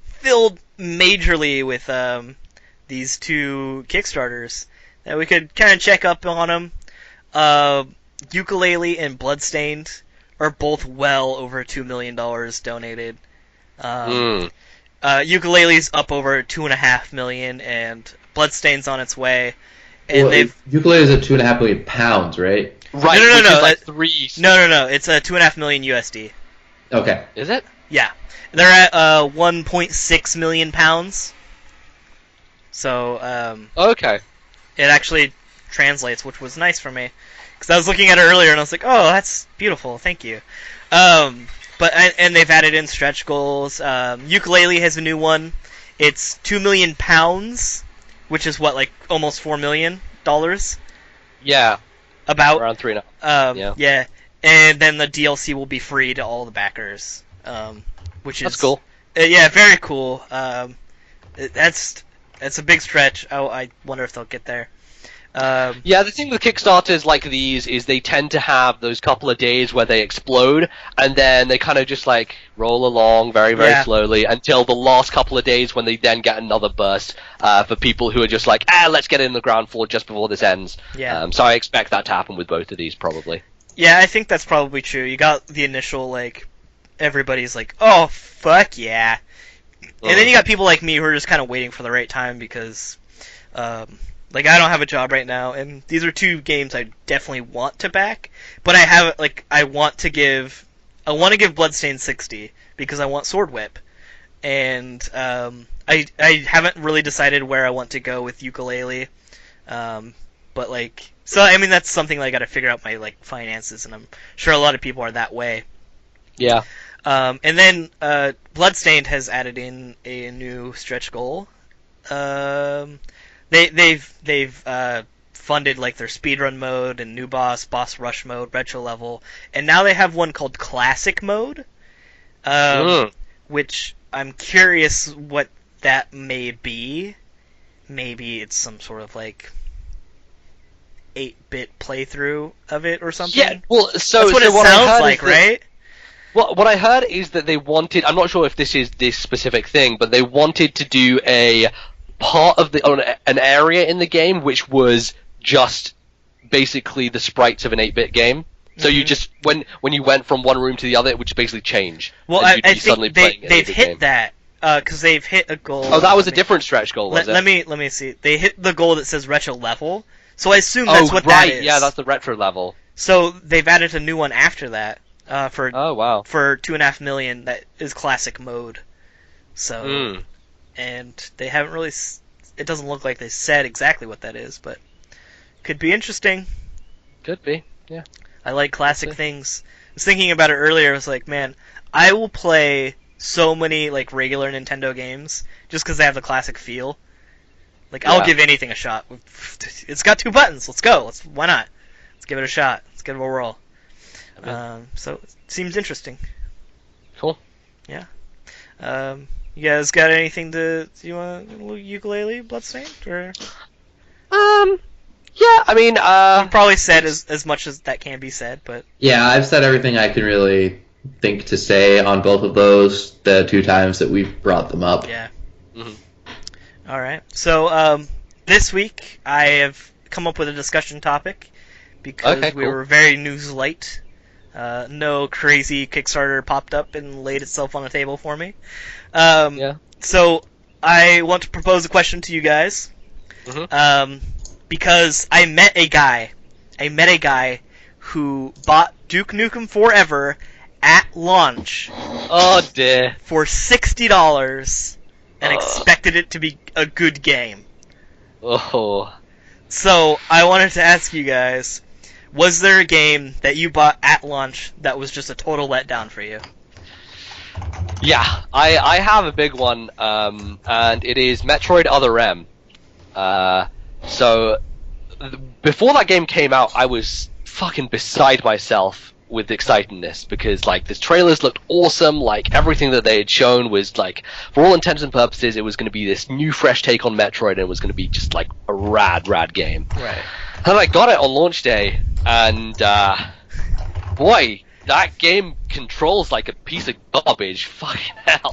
filled majorly with these 2 Kickstarters, that we could kind of check up on them. Yooka-Laylee and Bloodstained are both well over $2 million donated. Yooka-Laylee's up over $2.5 million, and Bloodstained's on its way. And Yooka-Laylee is at £2.5 million, right? Right. No. Which is 3. No. It's $2.5 million USD. Okay. Is it? Yeah. They're at 1.6 million pounds. So, Okay. it actually translates, which was nice for me. Because I was looking at it earlier and I was like, oh, that's beautiful, thank you. And they've added in stretch goals. Yooka-Laylee has a new one. It's 2 million pounds, which is what, like almost $4 million? Yeah. About. Around 3.5. Yeah. And then the DLC will be free to all the backers. Which is. That's cool. Yeah, very cool. That's a big stretch. I wonder if they'll get there. Yeah, the thing with Kickstarters like these is they tend to have those couple of days where they explode, and then they kind of just like roll along very, very slowly until the last couple of days when they then get another burst for people who are just like, let's get in the ground floor just before this ends. Yeah. So I expect that to happen with both of these probably. Yeah, I think that's probably true. You got the initial, like, everybody's like, oh, fuck yeah. And then you got people like me who are just kind of waiting for the right time because, like, I don't have a job right now, and these are two games I definitely want to back, but I want to give Bloodstained 60 because I want Sword Whip, and I haven't really decided where I want to go with Yooka-Laylee, but like, so I mean that's something I got to figure out my like finances, and I'm sure a lot of people are that way. Yeah. And then Bloodstained has added in a new stretch goal. They've funded like their speedrun mode and new boss rush mode, retro level, and now they have one called classic mode, which I'm curious what that may be. Maybe it's some sort of like 8-bit playthrough of it or something. Yeah, well, so that's what it sounds like, right? Well, what I heard is that they wanted, I'm not sure if this is this specific thing, but they wanted to do a part of an area in the game which was just basically the sprites of an 8-bit game. So you just, when you went from one room to the other, it would just basically change. Well, I think they've hit that, because they've hit a goal. Oh, that was a different stretch goal, was it? Let me see. They hit the goal that says retro level, so I assume that's what that is. Yeah, that's the retro level. So they've added a new one after that. For for $2.5 million, that is classic mode. So, and they haven't really. It doesn't look like they said exactly what that is, but could be interesting. Could be, yeah. I like classic things. I was thinking about it earlier. I was like, man, I will play so many like regular Nintendo games just because they have the classic feel. Like, I'll give anything a shot. It's got 2 buttons. Let's go. Why not? Let's give it a shot. Let's give it a whirl. So it seems interesting. Cool. Yeah. You guys got anything do you want Yooka-Laylee, Bloodstained, or? Yeah, I mean, you probably said as much as that can be said, but. Yeah, I've said everything I can really think to say on both of those, the 2 times that we've brought them up. Yeah. All right. So, this week I have come up with a discussion topic because we were very news light. No crazy Kickstarter popped up and laid itself on the table for me. So I want to propose a question to you guys. Because I met a guy who bought Duke Nukem Forever at launch. Oh dear. For $60 and expected it to be a good game. Oh. So I wanted to ask you guys, was there a game that you bought at launch that was just a total letdown for you? Yeah, I have a big one, and it is Metroid Other M. So, before that game came out, I was fucking beside myself with excitedness, because, like, the trailers looked awesome, like, everything that they had shown was, like, for all intents and purposes, it was going to be this new, fresh take on Metroid, and it was going to be just, like, a rad game. Right. And I got it on launch day, and, boy, that game controls like a piece of garbage. Fucking hell.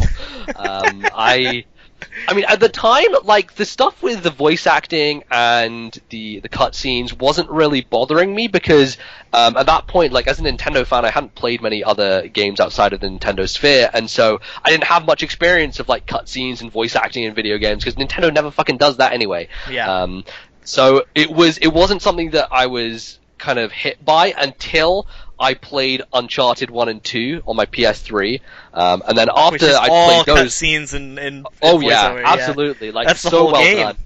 I mean, at the time, like, the stuff with the voice acting and the cutscenes wasn't really bothering me because, at that point, like, as a Nintendo fan, I hadn't played many other games outside of the Nintendo sphere, and so I didn't have much experience of, like, cutscenes and voice acting in video games, because Nintendo never fucking does that anyway. Yeah. So it wasn't something that I was kind of hit by until I played Uncharted 1 and 2 on my PS3, and then after Which is I all played those cutscenes and oh yeah, voiceover, absolutely, like that's the so whole well game. done.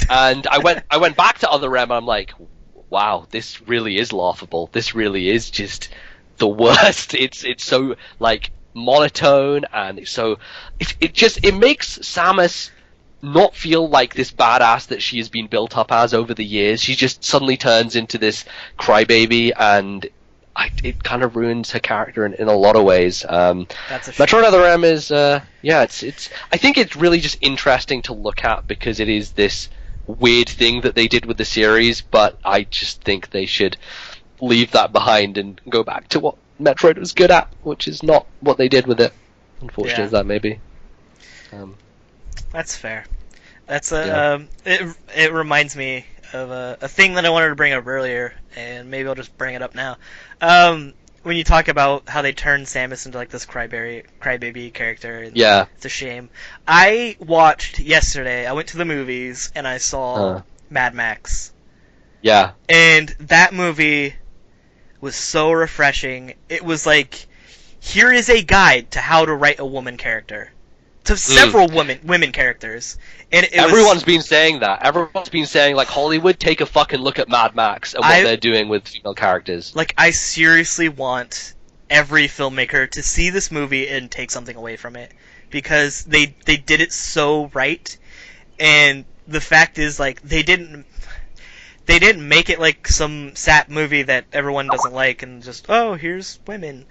And I went back to Other M, and I'm like, wow, this really is laughable. This really is just the worst. It's so like monotone, and it's so it makes Samus not feel like this badass that she has been built up as over the years. She just suddenly turns into this crybaby, and it kind of ruins her character in a lot of ways. That's a shame. Metroid Other M is it's I think it's really just interesting to look at because it is this weird thing that they did with the series, but I just think they should leave that behind and go back to what Metroid was good at, which is not what they did with it. Unfortunate as that may be. That's fair. That's it reminds me of a thing that I wanted to bring up earlier, and maybe I'll just bring it up now. When you talk about how they turned Samus into like this crybaby character, and it's a shame. I watched yesterday. I went to the movies and I saw Mad Max. Yeah. And that movie was so refreshing. It was like, here is a guide to how to write a woman character. To several women characters. And everyone's been saying that. Everyone's been saying, like, Hollywood, take a fucking look at Mad Max and what they're doing with female characters. Like, I seriously want every filmmaker to see this movie and take something away from it. Because they did it so right. And the fact is, like, they didn't make it like some sap movie that everyone doesn't like and just, oh, here's women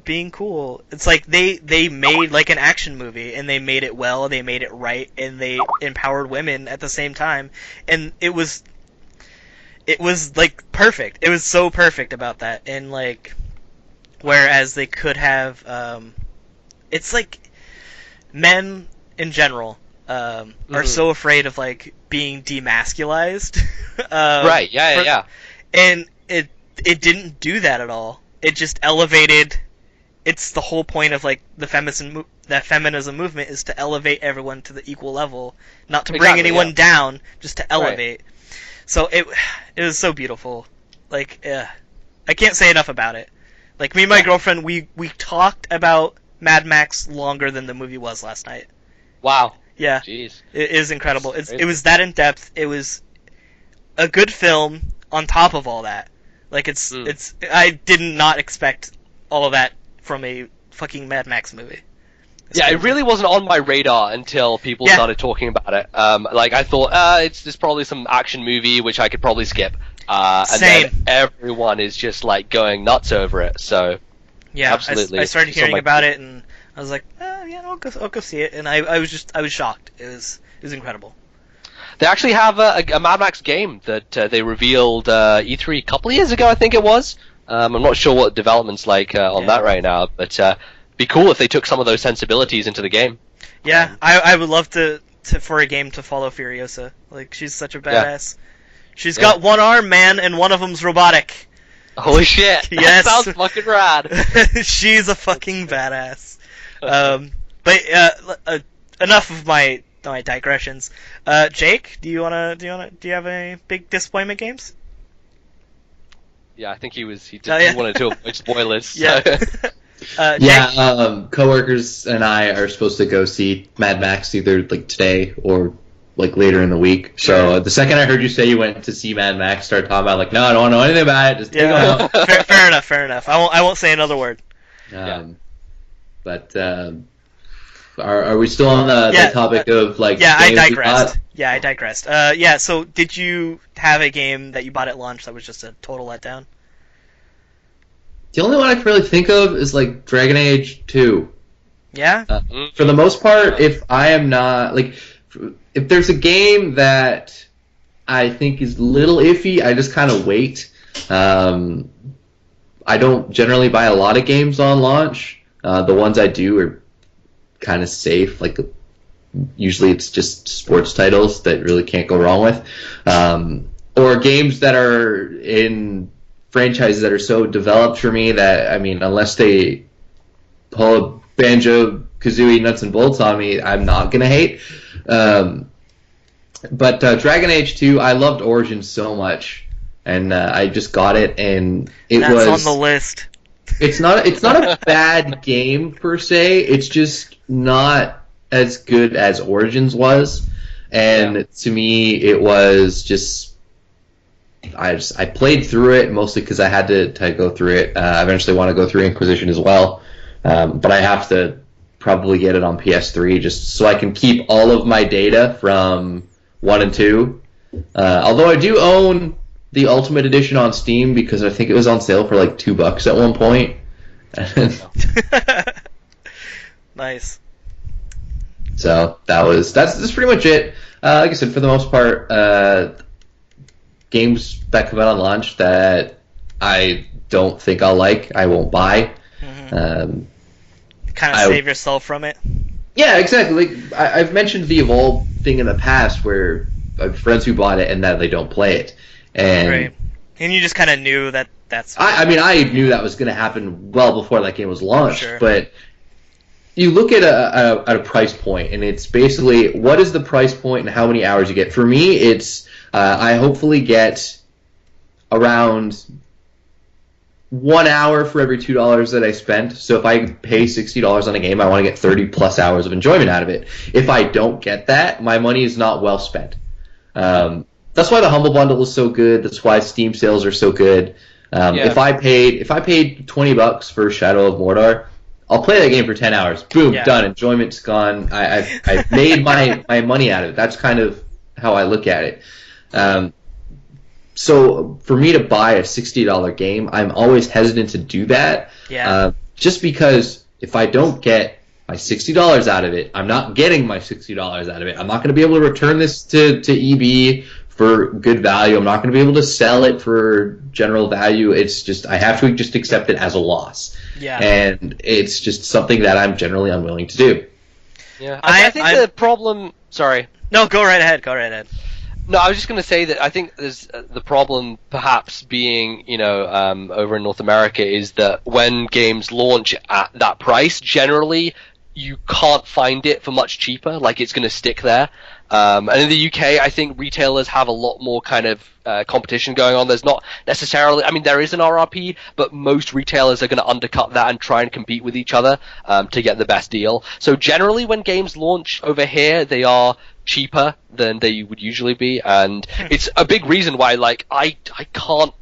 being cool. It's like they made like an action movie, and they made it well, they made it right, and they empowered women at the same time, and it was like perfect. It was so perfect about that. And like, whereas they could have it's like men in general are so afraid of like being demasculized. Right, yeah. And it didn't do that at all. It just elevated. It's the whole point of like the feminism movement is to elevate everyone to the equal level, not to bring anyone down, just to elevate. Right. So it was so beautiful. Like I can't say enough about it. Like me and my girlfriend, we talked about Mad Max longer than the movie was last night. Wow. Yeah. Jeez. It is incredible. It was that in depth. It was a good film on top of all that. Like it's I did not expect all of that from a fucking Mad Max movie. It really wasn't on my radar until people started talking about it. Like I thought, it's probably some action movie which I could probably skip. And Same. Then everyone is just like going nuts over it. So yeah, absolutely. I started hearing about it, and I was like, I'll go see it. And I was shocked. It was incredible. They actually have a Mad Max game that they revealed E3 a couple of years ago, I think it was. I'm not sure what the development's like on that right now, but be cool if they took some of those sensibilities into the game. Yeah, I would love to for a game to follow Furiosa. Like, she's such a badass. Yeah. She's got one arm, man, and one of them's robotic. Holy shit! Yes, that sounds fucking rad. She's a fucking badass. But enough of my digressions. Jake, do you have any big disappointment games? Yeah, I think he wanted to avoid spoilers. So. Yeah. Coworkers and I are supposed to go see Mad Max either like today or like later in the week. So the second I heard you say you went to see Mad Max, started talking about like, no, I don't want to know anything about it. Just take it out. Fair enough. I won't say another word. But are we still on the topic of like? Yeah, I digressed. So did you have a game that you bought at launch that was just a total letdown? The only one I can really think of is like Dragon Age 2. Yeah. For the most part, if I am not like, if there's a game that I think is a little iffy, I just kind of wait. I don't generally buy a lot of games on launch. The ones I do are kind of safe. Like usually it's just sports titles that really can't go wrong with, or games that are in franchises that are so developed for me that, I mean, unless they pull a Banjo-Kazooie nuts and bolts on me, I'm not gonna hate. But Dragon Age 2, I loved Origins so much and I just got it, and That's on the list. It's not a bad game per se. It's just not as good as Origins was, and to me, it was just. I played through it mostly because I had to go through it. I eventually want to go through Inquisition as well, but I have to probably get it on PS3 just so I can keep all of my data from 1 and 2. Although I do own the Ultimate Edition on Steam because I think it was on sale for like $2 at one point. Nice. So that's pretty much it. Like I said, for the most part, games that come out on launch that I don't think I'll like, I won't buy. Mm-hmm. Kind of save yourself from it. Yeah, exactly. Like I've mentioned the Evolve thing in the past, where I have friends who bought it and that they don't play it, and right. And you just kind of knew that's. I mean, I knew that was going to happen well before that game was launched, sure. But you look at a price point, and it's basically what is the price point and how many hours you get. For me, it's I hopefully get around 1 hour for every $2 that I spent. So if I pay $60 on a game, I want to get 30 plus hours of enjoyment out of it. If I don't get that, my money is not well spent. That's why the Humble Bundle is so good. That's why Steam sales are so good. If I paid $20 for Shadow of Mordor, I'll play that game for 10 hours. Boom, done. Enjoyment's gone. I've made my money out of it. That's kind of how I look at it. So for me to buy a $60 game, I'm always hesitant to do that. Just because if I don't get my $60 out of it, I'm not getting my $60 out of it. I'm not going to be able to return this to EB for good value. I'm not going to be able to sell it for general value. It's just I have to just accept it as a loss. And it's just something that I'm generally unwilling to do. Yeah, I think the problem. Sorry. No, go right ahead. No, I was just going to say that I think there's the problem perhaps being, over in North America is that when games launch at that price, generally you can't find it for much cheaper, like it's going to stick there. And in the UK, I think retailers have a lot more kind of competition going on. There's not necessarily, there is an RRP, but most retailers are going to undercut that and try and compete with each other to get the best deal. So generally when games launch over here, they are cheaper than they would usually be, and it's a big reason why I can't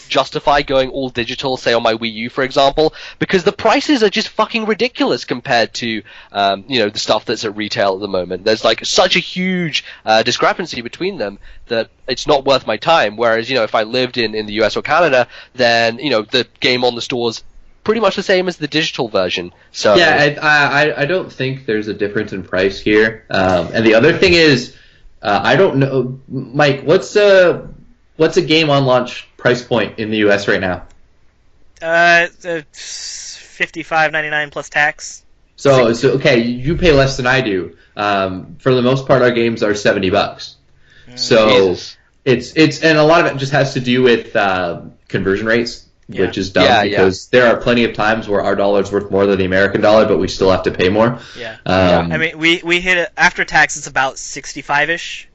justify going all digital, say on my Wii U for example, because the prices are just fucking ridiculous compared to the stuff that's at retail at the moment. There's such a huge discrepancy between them that it's not worth my time, whereas if I lived in the US or Canada, then the game on the stores pretty much the same as the digital version. So yeah, I don't think there's a difference in price here. And the other thing is, I don't know, Mike. What's a game on launch price point in the US right now? $55.99 plus tax. So okay, you pay less than I do. For the most part, our games are $70. So Jesus. it's and a lot of it just has to do with conversion rates. Which is dumb because there are plenty of times where our dollar's worth more than the American dollar, but we still have to pay more. We hit it after tax. It's about 65-ish.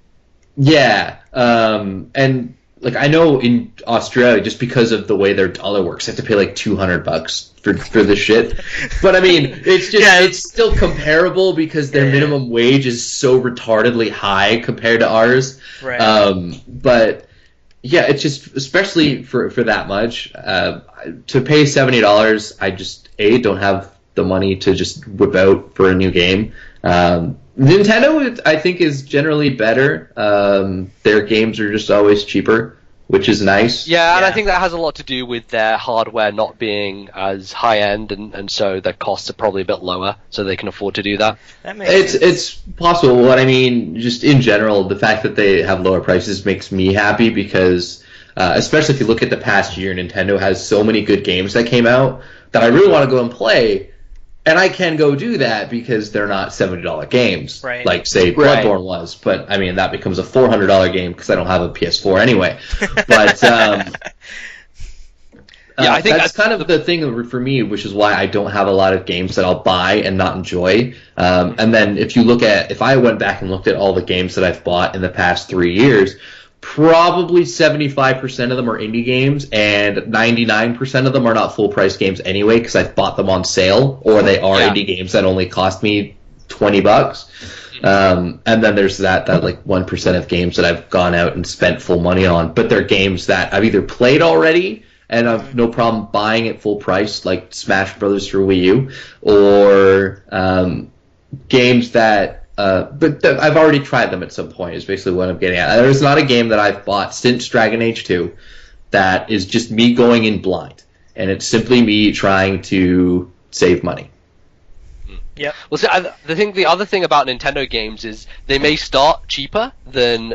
Yeah, and I know in Australia, just because of the way their dollar works, they have to pay $200 for this shit. But it's just it's still comparable because their minimum wage is so retardedly high compared to ours. Right. But yeah, it's just, especially for that much, to pay $70, I just, don't have the money to just whip out for a new game. Nintendo, I think, is generally better. Their games are just always cheaper, which is nice. Yeah, and I think that has a lot to do with their hardware not being as high-end, and so their costs are probably a bit lower, so they can afford to do that. That makes sense. It's possible. What I mean, just in general, the fact that they have lower prices makes me happy because, especially if you look at the past year, Nintendo has so many good games that came out that I really want to go and play, and I can go do that because they're not $70 games, like, say, Bloodborne was. But, that becomes a $400 game because I don't have a PS4 anyway. But, I think that's kind of the thing for me, which is why I don't have a lot of games that I'll buy and not enjoy. And then if I went back and looked at all the games that I've bought in the past 3 years, probably 75% of them are indie games, and 99% of them are not full price games anyway, because I've bought them on sale, or they are indie games that only cost me $20. And then there's that like 1% of games that I've gone out and spent full money on, but they're games that I've either played already and I've no problem buying it full price, like Smash Brothers for Wii U, or games that I've already tried them at some point, is basically what I'm getting at. There's not a game that I've bought since Dragon Age 2 that is just me going in blind, and it's simply me trying to save money. Yep. Well, see, the other thing about Nintendo games is they may start cheaper than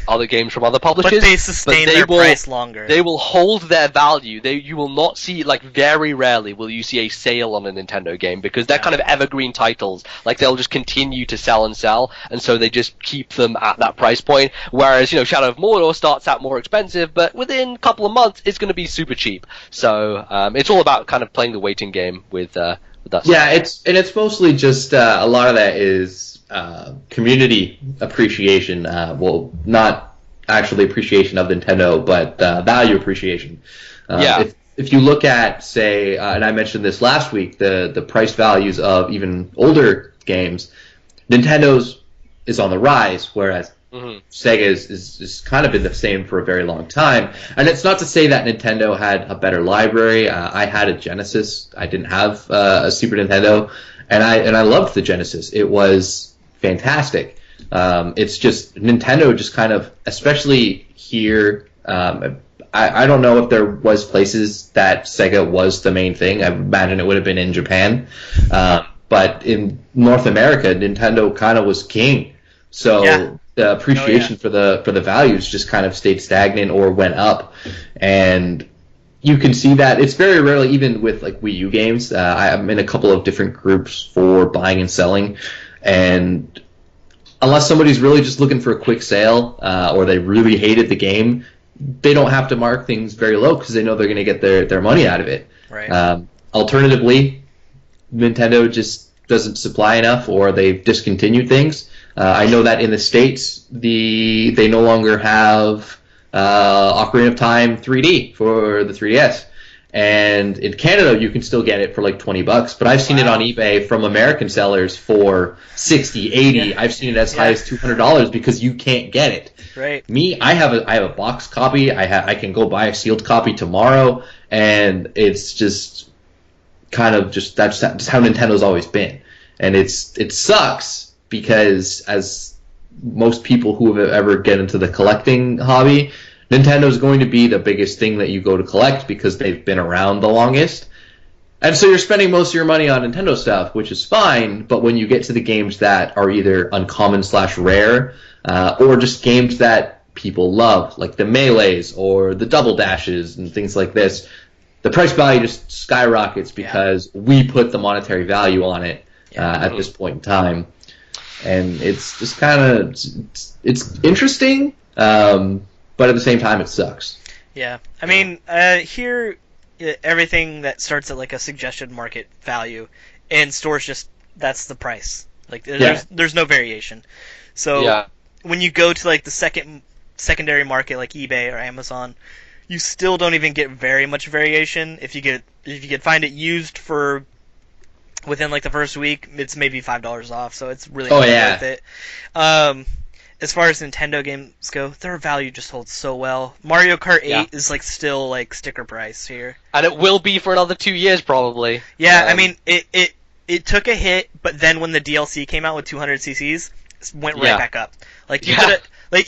other games from other publishers, but they sustain their price longer. They will hold their value. You will not see, like, very rarely will you see a sale on a Nintendo game, because they're kind of evergreen titles. Like, they'll just continue to sell, and so they just keep them at that price point. Whereas Shadow of Mordor starts out more expensive, but within a couple of months it's going to be super cheap. So it's all about kind of playing the waiting game with that. Yeah, it's mostly just a lot of that is community appreciation. Well, not actually appreciation of Nintendo, but value appreciation. If you look at, say, and I mentioned this last week, the price values of even older games, Nintendo's is on the rise, whereas Sega is kind of been the same for a very long time. And it's not to say that Nintendo had a better library. I had a Genesis. I didn't have a Super Nintendo, and I loved the Genesis. It was fantastic. It's just Nintendo just kind of, especially here, I don't know if there was places that Sega was the main thing. I imagine it would have been in Japan. But in North America, Nintendo kind of was king. So the appreciation for the values just kind of stayed stagnant or went up, and you can see that it's very rarely, even with like Wii U games. I'm in a couple of different groups for buying and selling, and unless somebody's really just looking for a quick sale or they really hated the game, they don't have to mark things very low because they know they're going to get their money out of it. Right. Alternatively, Nintendo just doesn't supply enough, or they've discontinued things. I know that in the States, they no longer have Ocarina of Time 3D for the 3DS. And in Canada, you can still get it for like $20, but I've seen it on eBay from American sellers for $60, $80. Yeah. I've seen it as high as $200 because you can't get it. Right. Me, I have a box copy. I can go buy a sealed copy tomorrow, and it's just kind of that's how Nintendo's always been. And it sucks because, as most people who have ever get into the collecting hobby, Nintendo's going to be the biggest thing that you go to collect because they've been around the longest. And so you're spending most of your money on Nintendo stuff, which is fine, but when you get to the games that are either uncommon/rare, or just games that people love, like the Melees or the Double Dashes and things like this, the price value just skyrockets because we put the monetary value on it at this point in time. And it's just kind of, it's interesting, but at the same time it sucks. Yeah. I mean, here, everything that starts at like a suggested market value, and stores just, that's the price. Like, there's no variation. So when you go to like the secondary market like eBay or Amazon, you still don't even get very much variation. If you can find it used for within like the first week, it's maybe $5 off, so it's really not worth it. As far as Nintendo games go, their value just holds so well. Mario Kart 8 is like still like sticker price here, and it will be for another 2 years probably. Yeah, I mean it took a hit, but then when the DLC came out with 200 CCs, it went right back up. Like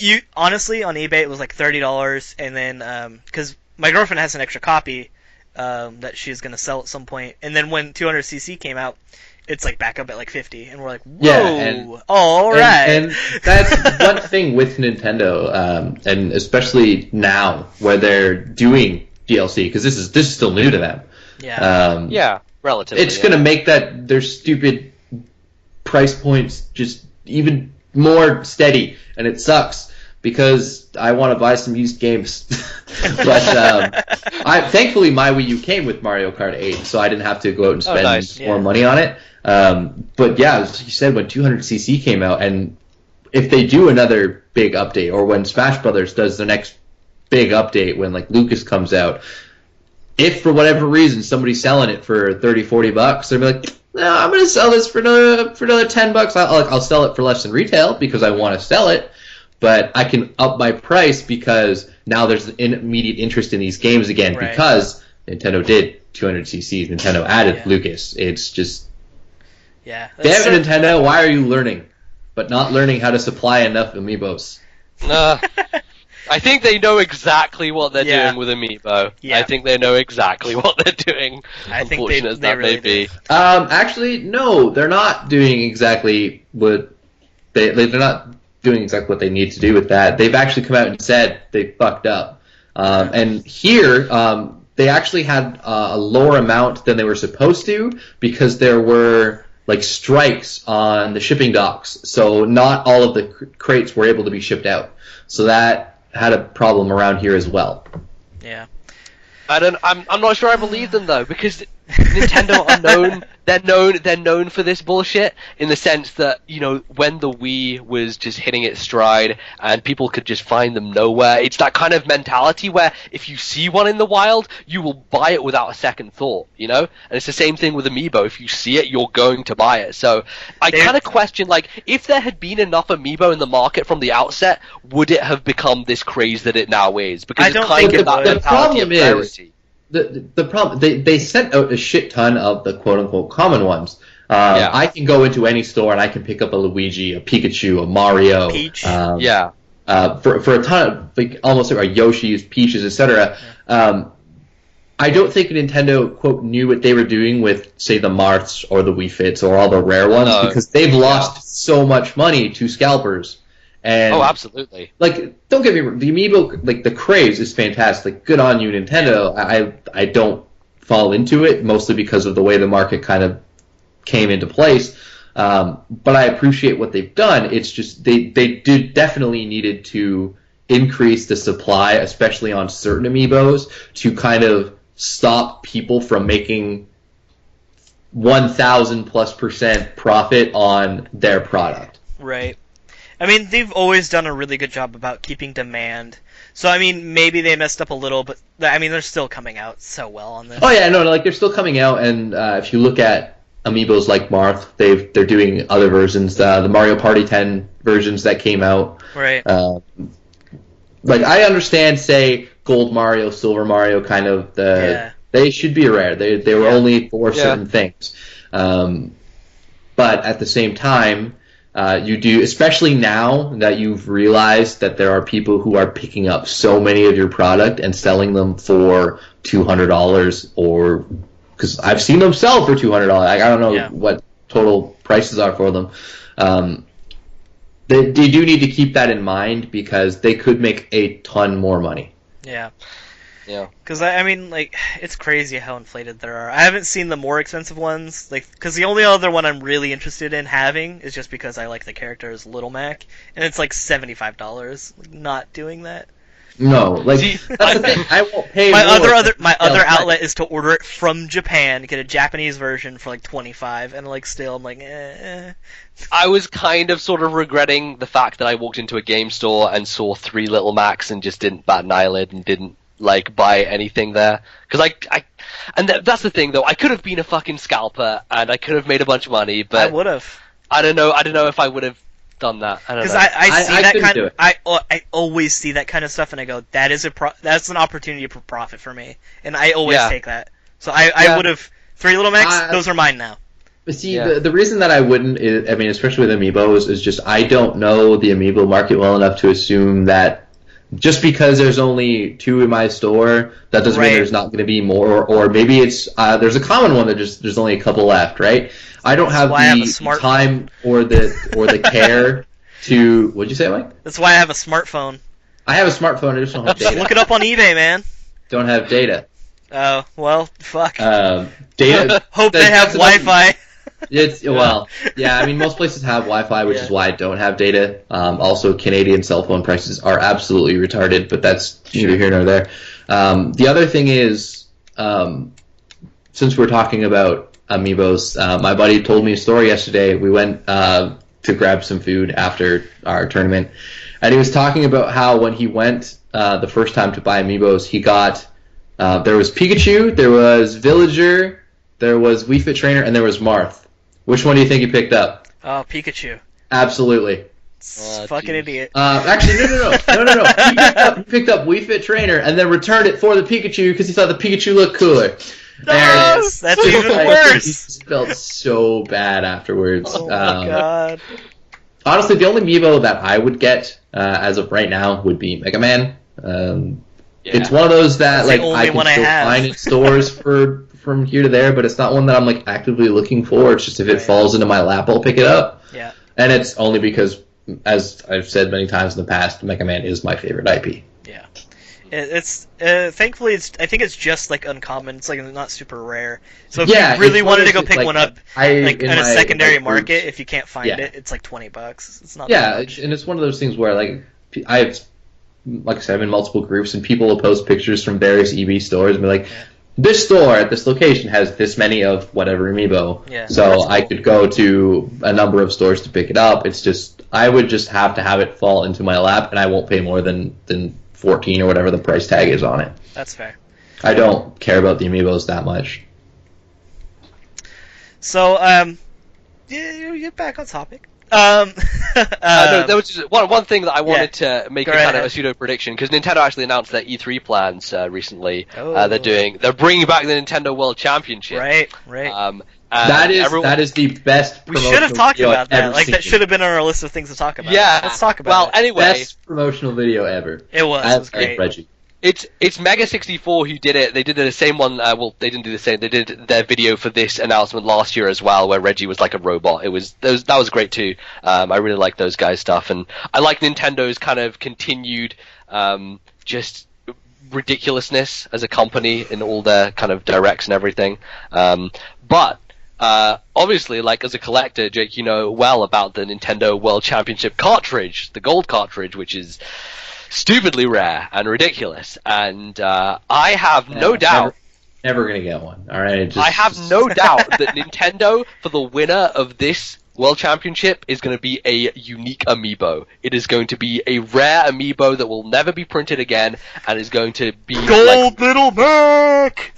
you honestly on eBay it was like $30, and then because my girlfriend has an extra copy that she's gonna sell at some point, and then when 200cc came out, it's like back up at like 50, and we're like, whoa, all right. And that's one thing with Nintendo, and especially now where they're doing DLC, because this is still new to them. Yeah. Relatively. It's gonna make that their stupid price points just even more steady, and it sucks because I want to buy some used games. But thankfully my Wii U came with Mario Kart 8, so I didn't have to go out and spend more money on it. But yeah, as you said, when 200cc came out, and if they do another big update, or when Smash Brothers does the next big update, when like Lucas comes out, if for whatever reason somebody's selling it for $30-$40, they'll be like, no, I'm going to sell this for another $10. I'll sell it for less than retail because I want to sell it, but I can up my price because now there's an immediate interest in these games again, because Nintendo did 200cc. Nintendo added Lucas. It's just, damn it, Nintendo, why are you learning, but not learning how to supply enough amiibos? I think they know exactly what they're doing with Amiibo. Yeah. I think they know exactly what they're doing. Unfortunate as that may be. Actually, no, they're not doing exactly what they're not doing exactly what they need to do with that. They've actually come out and said they fucked up. And here, they actually had a lower amount than they were supposed to because there were like strikes on the shipping docks, so not all of the crates were able to be shipped out. So that had a problem around here as well. Yeah. I'm not sure I believe them though, because Nintendo are known. They're known for this bullshit in the sense that, you know, when the Wii was just hitting its stride and people could just find them nowhere, it's that kind of mentality where if you see one in the wild, you will buy it without a second thought, you know? And it's the same thing with Amiibo. If you see it, you're going to buy it. So I kind of question, like, if there had been enough Amiibo in the market from the outset, would it have become this craze that it now is? Because it's kind of that mentality of rarity. The problem, they sent out a shit ton of the quote-unquote common ones. I can go into any store and I can pick up a Luigi, a Pikachu, a Mario. Peach. For a ton of, like, almost like Yoshi's, Peaches, etc. I don't think Nintendo, quote, knew what they were doing with, say, the Marths or the Wii Fits or all the rare ones, because they've lost so much money to scalpers. And, absolutely. Like, don't get me wrong, the Amiibo, like, the craze is fantastic. Good on you, Nintendo. I don't fall into it, mostly because of the way the market kind of came into place. But I appreciate what they've done. It's just, they did definitely needed to increase the supply, especially on certain Amiibos, to kind of stop people from making 1,000+% profit on their product. Right. I mean, they've always done a really good job about keeping demand. So, I mean, maybe they messed up a little, but, I mean, they're still coming out so well on this. Oh, yeah, no, like, they're still coming out, and if you look at Amiibos like Marth, they're doing other versions, the Mario Party 10 versions that came out. Right. Like, I understand, say, Gold Mario, Silver Mario, kind of, they should be rare. They were only for certain things. But at the same time, you do, especially now that you've realized that there are people who are picking up so many of your product and selling them for $200, or because I've seen them sell for $200. I don't know what total prices are for them. They do need to keep that in mind because they could make a ton more money. Yeah. Yeah. Because, I mean, like, it's crazy how inflated there are. I haven't seen the more expensive ones, like, because the only other one I'm really interested in having is just because I like the character as Little Mac, and it's like $75. Like, not doing that. No, like, that's the thing. I won't pay my more. My other outlet is to order it from Japan, get a Japanese version for like $25, and like still I'm like, I was kind of sort of regretting the fact that I walked into a game store and saw 3 Little Macs and just didn't bat an eyelid and didn't like buy anything there, because that's the thing though. I could have been a fucking scalper and I could have made a bunch of money, but I would have. I don't know if I would have done that. I don't know. Because I see that kind of. it. I always see that kind of stuff and I go, that's an opportunity for profit for me, and I always take that. So I would have 3 Little Macs. Those are mine now. But see, the reason that I wouldn't, I mean, especially with Amiibos, is just I don't know the Amiibo market well enough to assume that just because there's only 2 in my store, that doesn't mean there's not going to be more, or maybe it's there's a common one that just there's only a couple left, right? I don't have the time or the care to. What'd you say, Mike? That's why I have a smartphone. I have a smartphone. I just don't have data. Look it up on eBay, man. Don't have data. Oh well, fuck. Data. Hope they have Wi-Fi. I mean, most places have Wi-Fi, which is why I don't have data. Also, Canadian cell phone prices are absolutely retarded, but that's neither here nor there. The other thing is, since we're talking about Amiibos, my buddy told me a story yesterday. We went to to grab some food after our tournament, and he was talking about how when he went the first time to buy amiibos, he got there was Pikachu, there was Villager, there was Wii Fit Trainer, and there was Marth. Which one do you think he picked up? Oh, Pikachu. Absolutely. Fucking idiot. Actually, no. He picked up Wii Fit Trainer and then returned it for the Pikachu because he thought the Pikachu looked cooler. No, that's even worse. He felt so bad afterwards. Oh my god. Honestly, the only amiibo that I would get as of right now would be Mega Man. It's one of those that like I can still find in stores from here to there, but it's not one that I'm like actively looking for. It's just if it falls into my lap, I'll pick it up. Yeah. And it's only because, as I've said many times in the past, Mega Man is my favorite IP. Yeah. It's thankfully I think it's just like uncommon. It's like not super rare. So if you really wanted to go pick one up like in a secondary market, if you can't find it, it's like $20. It's not that much. And it's one of those things where like like I said, I'm in multiple groups and people will post pictures from various EB stores and be like, this store at this location has this many of whatever amiibo. Yeah, so I could go to a number of stores to pick it up. It's just I would just have to have it fall into my lap, and I won't pay more than 14 or whatever the price tag is on it. That's fair. I don't care about the amiibos that much. So you're back on topic. No, there was just one thing that I wanted to make kind of a pseudo prediction because Nintendo actually announced their E3 plans recently. They're bringing back the Nintendo World Championship. Right. That is the best. We should have talked about that. Like that should have been on our list of things to talk about. Yeah, let's talk about it. Well, anyway, best promotional video ever. It was great. Reggie. It's Mega 64 who did it. They did the same one. Well, they didn't do the same. They did their video for this announcement last year as well, where Reggie was like a robot. That was great too. I really like those guys' stuff, and I like Nintendo's kind of continued just ridiculousness as a company in all their kind of directs and everything. But obviously, like as a collector, Jake, you know well about the Nintendo World Championship cartridge, the gold cartridge, which is stupidly rare and ridiculous, and I have no doubt never gonna get one. All right, I have no doubt that Nintendo, for the winner of this World Championship, is going to be a unique amiibo. It is going to be a rare amiibo that will never be printed again, and is going to be Gold Little Mac.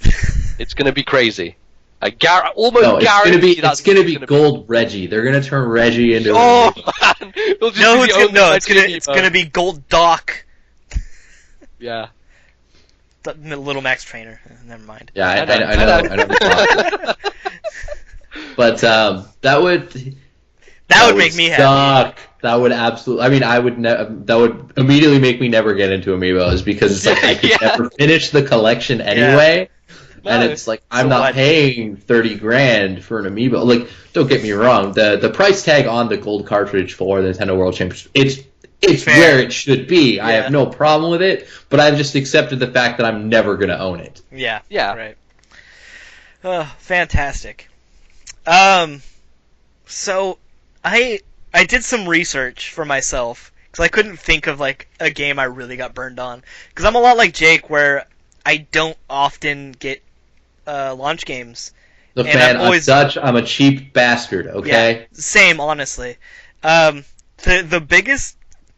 It's going to be crazy. I almost guarantee it's gonna be Gold Reggie. They're gonna turn Reggie into. Oh man! It's gonna be Gold Doc. Yeah. The Little Max trainer. Never mind. Yeah, I know. But that would make me happy. That would absolutely. I mean, that would immediately make me never get into amiibos because it's like I could never finish the collection anyway. Yeah. And it's like I'm not paying $30,000 for an amiibo. Like, don't get me wrong, the price tag on the gold cartridge for the Nintendo World Championship, it's where it should be. Yeah. I have no problem with it, but I've just accepted the fact that I'm never gonna own it. Yeah, right. Fantastic. So I did some research for myself because I couldn't think of like a game I really got burned on. Because I'm a lot like Jake, where I don't often get launch games. Look, man, I'm Dutch. I'm a cheap bastard. Okay. Yeah, same, honestly. The biggest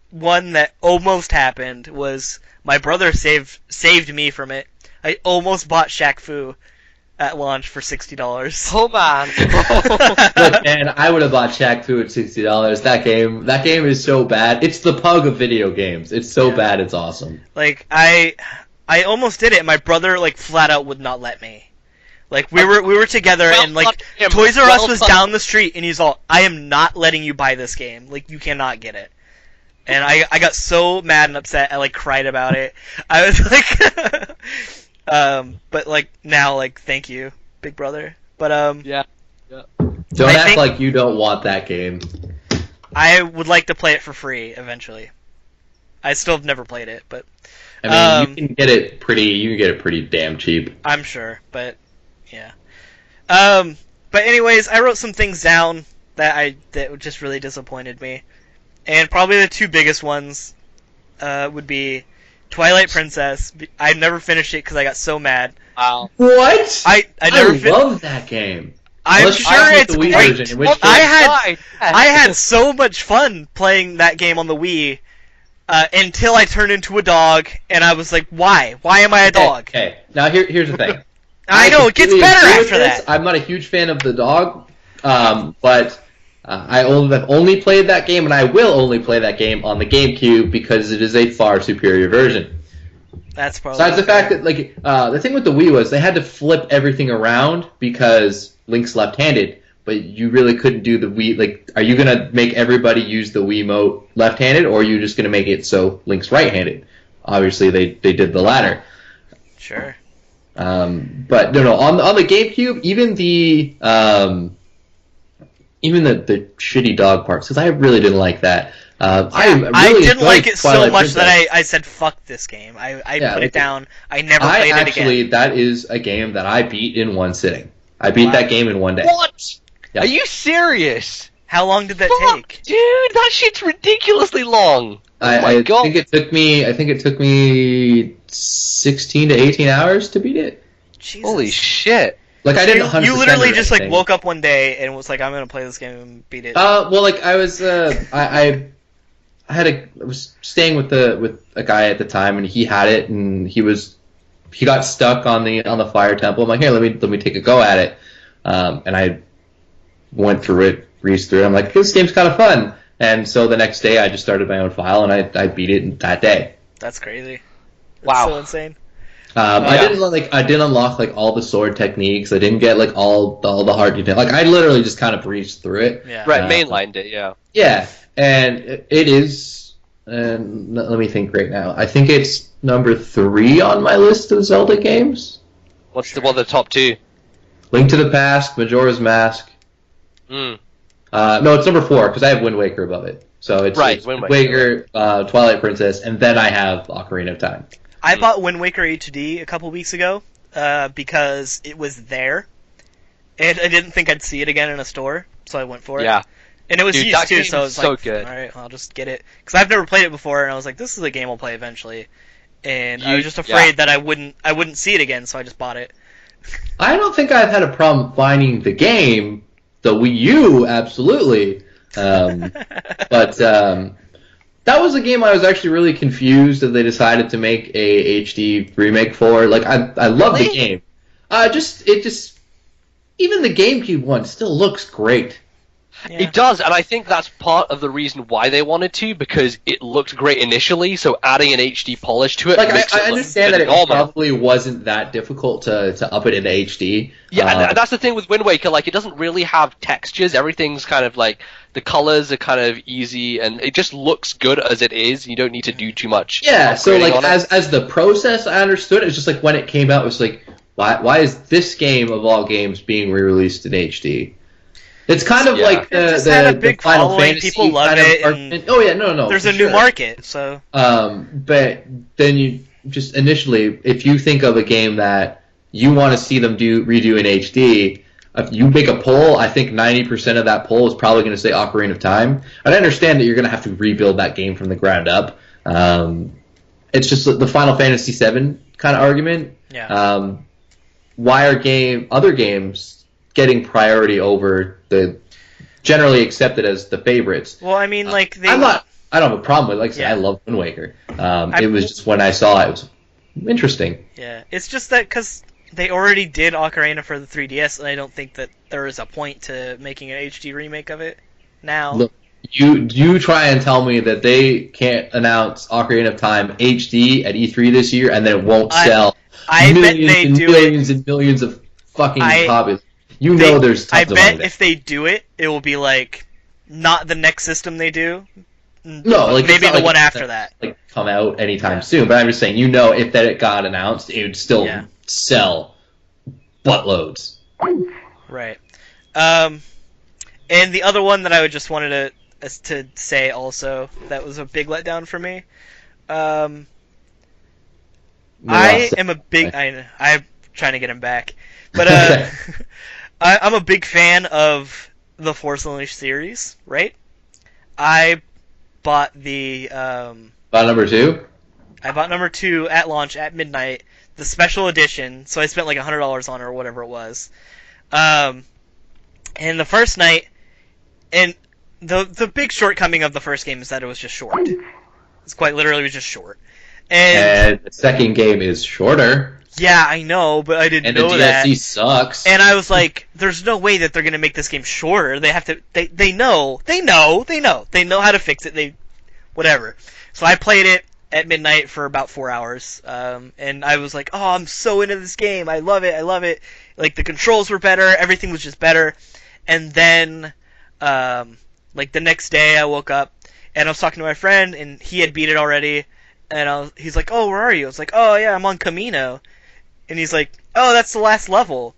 one that almost happened was my brother saved me from it. I almost bought Shaq Fu at launch for $60. Oh man! Look, man, I would have bought Shaq Fu at $60. That game is so bad. It's the Pug of video games. It's so bad. It's awesome. Like I almost did it. And my brother like flat out would not let me. Like we were together and like Toys R Us was down the street and he's all, I am not letting you buy this game. Like you cannot get it. And I got so mad and upset. I like cried about it. I was like, but like now like thank you, big brother. But yeah. Don't act like you don't want that game. I would like to play it for free eventually. I still have never played it, but I mean, you can get it pretty damn cheap. I'm sure, but yeah. But anyways, I wrote some things down that just really disappointed me, and probably the two biggest ones would be Twilight Princess. I never finished it because I got so mad. Wow. What? I love that game. I'm Unless sure I it's the Wii great. version, in which I had so much fun playing that game on the Wii until I turned into a dog, and I was like, why? Why am I a dog? Okay. Now here's the thing. I know it gets completely better agree with after this. that. I'm not a huge fan of the dog, but I've only played that game, and I will only play that game on the GameCube because it is a far superior version. That's probably. Besides the fact that the thing with the Wii was they had to flip everything around because Link's left-handed, but you really couldn't do the Wii. Like, are you gonna make everybody use the Wiimote left-handed, or are you just gonna make it so Link's right-handed? Obviously, they did the latter. Sure. But no, on the GameCube, even the shitty dog parts, because I really didn't like that. I didn't like it so much that I said fuck this game. I put it down. I never played it again. That is a game that I beat in one sitting. I beat that game in one day. What? Yeah. Are you serious? How long did that take? Dude, that shit's ridiculously long. I think it took me 16 to 18 hours to beat it. Jesus. Holy shit. Like, I didn't 100% You literally of just anything. woke up one day and was like, I'm gonna play this game and beat it. Well, I was I was staying with a guy at the time, and he had it, and he got stuck on the fire temple. I'm like, here, let me take a go at it, and I went through it, breezed through it. I'm like, this game's kind of fun, and so the next day I just started my own file, and I beat it that day. That's crazy. That's Wow. so insane. I didn't unlock all the sword techniques. I didn't get all the hard detail. I literally just kind of breezed through it. Yeah. Right, mainlined it, yeah. Yeah, and it is. And let me think right now. I think it's number 3 on my list of Zelda games. What are the top 2? Link to the Past, Majora's Mask. Mm. No, it's number 4 because I have Wind Waker above it. So it's Wind Waker, Twilight Princess, and then I have Ocarina of Time. I bought Wind Waker HD a couple weeks ago because it was there, and I didn't think I'd see it again in a store, so I went for it. Yeah. And it was Dude, used that too, game so I is was so like, good. alright, I'll just get it. Because I've never played it before, and I was like, this is a game I'll play eventually. And I was just afraid that I wouldn't see it again, so I just bought it. I don't think I've had a problem finding the game. The Wii U, absolutely. But that was a game I was actually really confused that they decided to make a HD remake for. I love the game. Even the GameCube one still looks great. Yeah. It does, and I think that's part of the reason why they wanted to, because it looked great initially, so adding an HD polish to it makes I it look understand that it phenomenal. probably wasn't that difficult to up it into HD. Yeah, and that's the thing with Wind Waker, it doesn't really have textures, everything's kind of the colors are kind of easy, and it just looks good as it is, you don't need to do too much. Yeah, so upgrading on it. as the process I understood, it's just when it came out, it was why is this game of all games being re-released in HD? It's kind of like the Final Fantasy people love it. And oh yeah, no. There's a new market, so. But then you just initially, if you think of a game that you want to see them redo in HD, if you make a poll, I think 90% of that poll is probably going to say Ocarina of Time. And I understand that you're going to have to rebuild that game from the ground up. It's just the Final Fantasy VII kind of argument. Yeah. Why are other games getting priority over the generally accepted as the favorites? Well, I mean, I don't have a problem with it. I love Wind Waker. It was just when I saw it was interesting. Yeah, it's just that because they already did Ocarina for the 3DS, and I don't think that there is a point to making an HD remake of it now. Look, you try and tell me that they can't announce Ocarina of Time HD at E3 this year, and then it won't sell millions and millions of fucking copies. There's tons of I bet if they do it, it will be not the next system they do. No, maybe the one after that. Come out anytime soon. But I'm just saying, if that it got announced, it would still sell buttloads. Right. And the other one that I would just wanted to say also that was a big letdown for me. I'm trying to get him back, but I'm a big fan of the Force Unleashed series, right? I bought Bought number 2? I bought number 2 at launch at midnight, the special edition, so I spent $100 on it or whatever it was. And the first night, and the big shortcoming of the first game is that it was just short. It's quite literally was just short. And the second game is shorter. Yeah, I know, but I didn't know that. And the DLC sucks. And I was like, there's no way that they're going to make this game shorter. They have to, they know how to fix it. Whatever. So I played it at midnight for about 4 hours. And I was like, oh, I'm so into this game. I love it. Like, the controls were better. Everything was just better. And then, like, the next day I woke up and I was talking to my friend and he had beat it already. And he's like, oh, where are you? I was like, oh, yeah, I'm on Camino. And he's like, oh, that's the last level.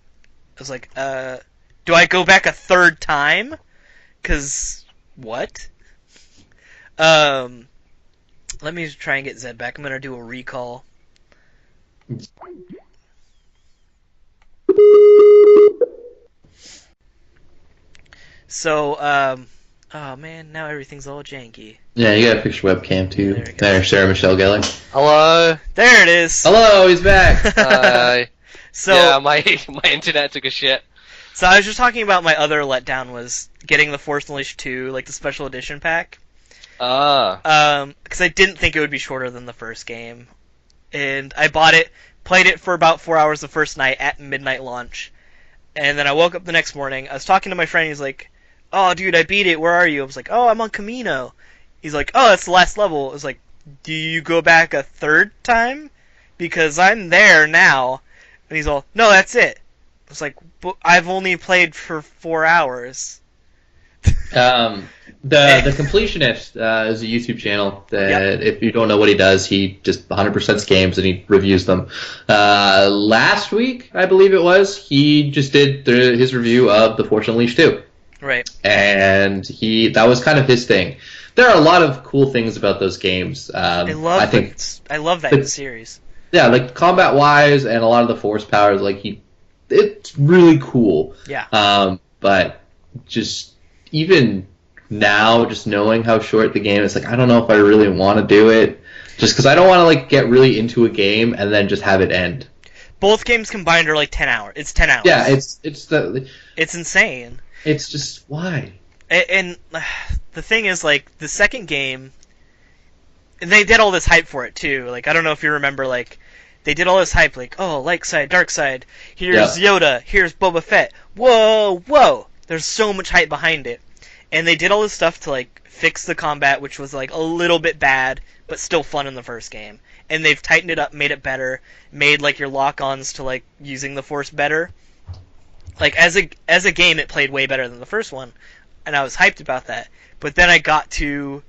I was like, do I go back a third time? 'Cause, what? Let me try and get Zed back. I'm gonna do a recall. So, oh man, now everything's all janky. Yeah, you gotta fix your webcam too. There, Sarah Michelle Gellar. Hello. There it is. Hello, he's back. Hi. So yeah, my internet took a shit. So I was just talking about my other letdown was getting the Force Unleashed 2, like the special edition pack. Because I didn't think it would be shorter than the first game, and I bought it, played it for about 4 hours the first night at midnight launch, and then I woke up the next morning. I was talking to my friend. He's like, "Oh, dude, I beat it. Where are you?" I was like, "Oh, I'm on Camino." He's like, "Oh, that's the last level." I was like, "Do you go back a third time? Because I'm there now." And he's all, "No, that's it." I was like, "But I've only played for 4 hours." The Completionist is a YouTube channel that, if you don't know what he does, he just 100% games and he reviews them. Last week, I believe it was, he just did his review of The Force Unleashed 2. Right. And that was kind of his thing. There are a lot of cool things about those games. I love that series. Yeah, like combat-wise and a lot of the force powers, it's really cool. Yeah. But just even now, just knowing how short the game is, I don't know if I really want to do it. Just because I don't want to get really into a game and then just have it end. Both games combined are 10 hours. It's 10 hours. Yeah, it's insane. It's just why. And the thing is, the second game, they did all this hype for it too. I don't know if you remember, they did all this hype, oh, light side, dark side. Here's Yoda. Here's Boba Fett. Whoa. There's so much hype behind it. And they did all this stuff to, fix the combat, which was, a little bit bad, but still fun in the first game. And they've tightened it up, made it better, made, your lock-ons to, using the Force better. As a game, it played way better than the first one, and I was hyped about that. But then I got to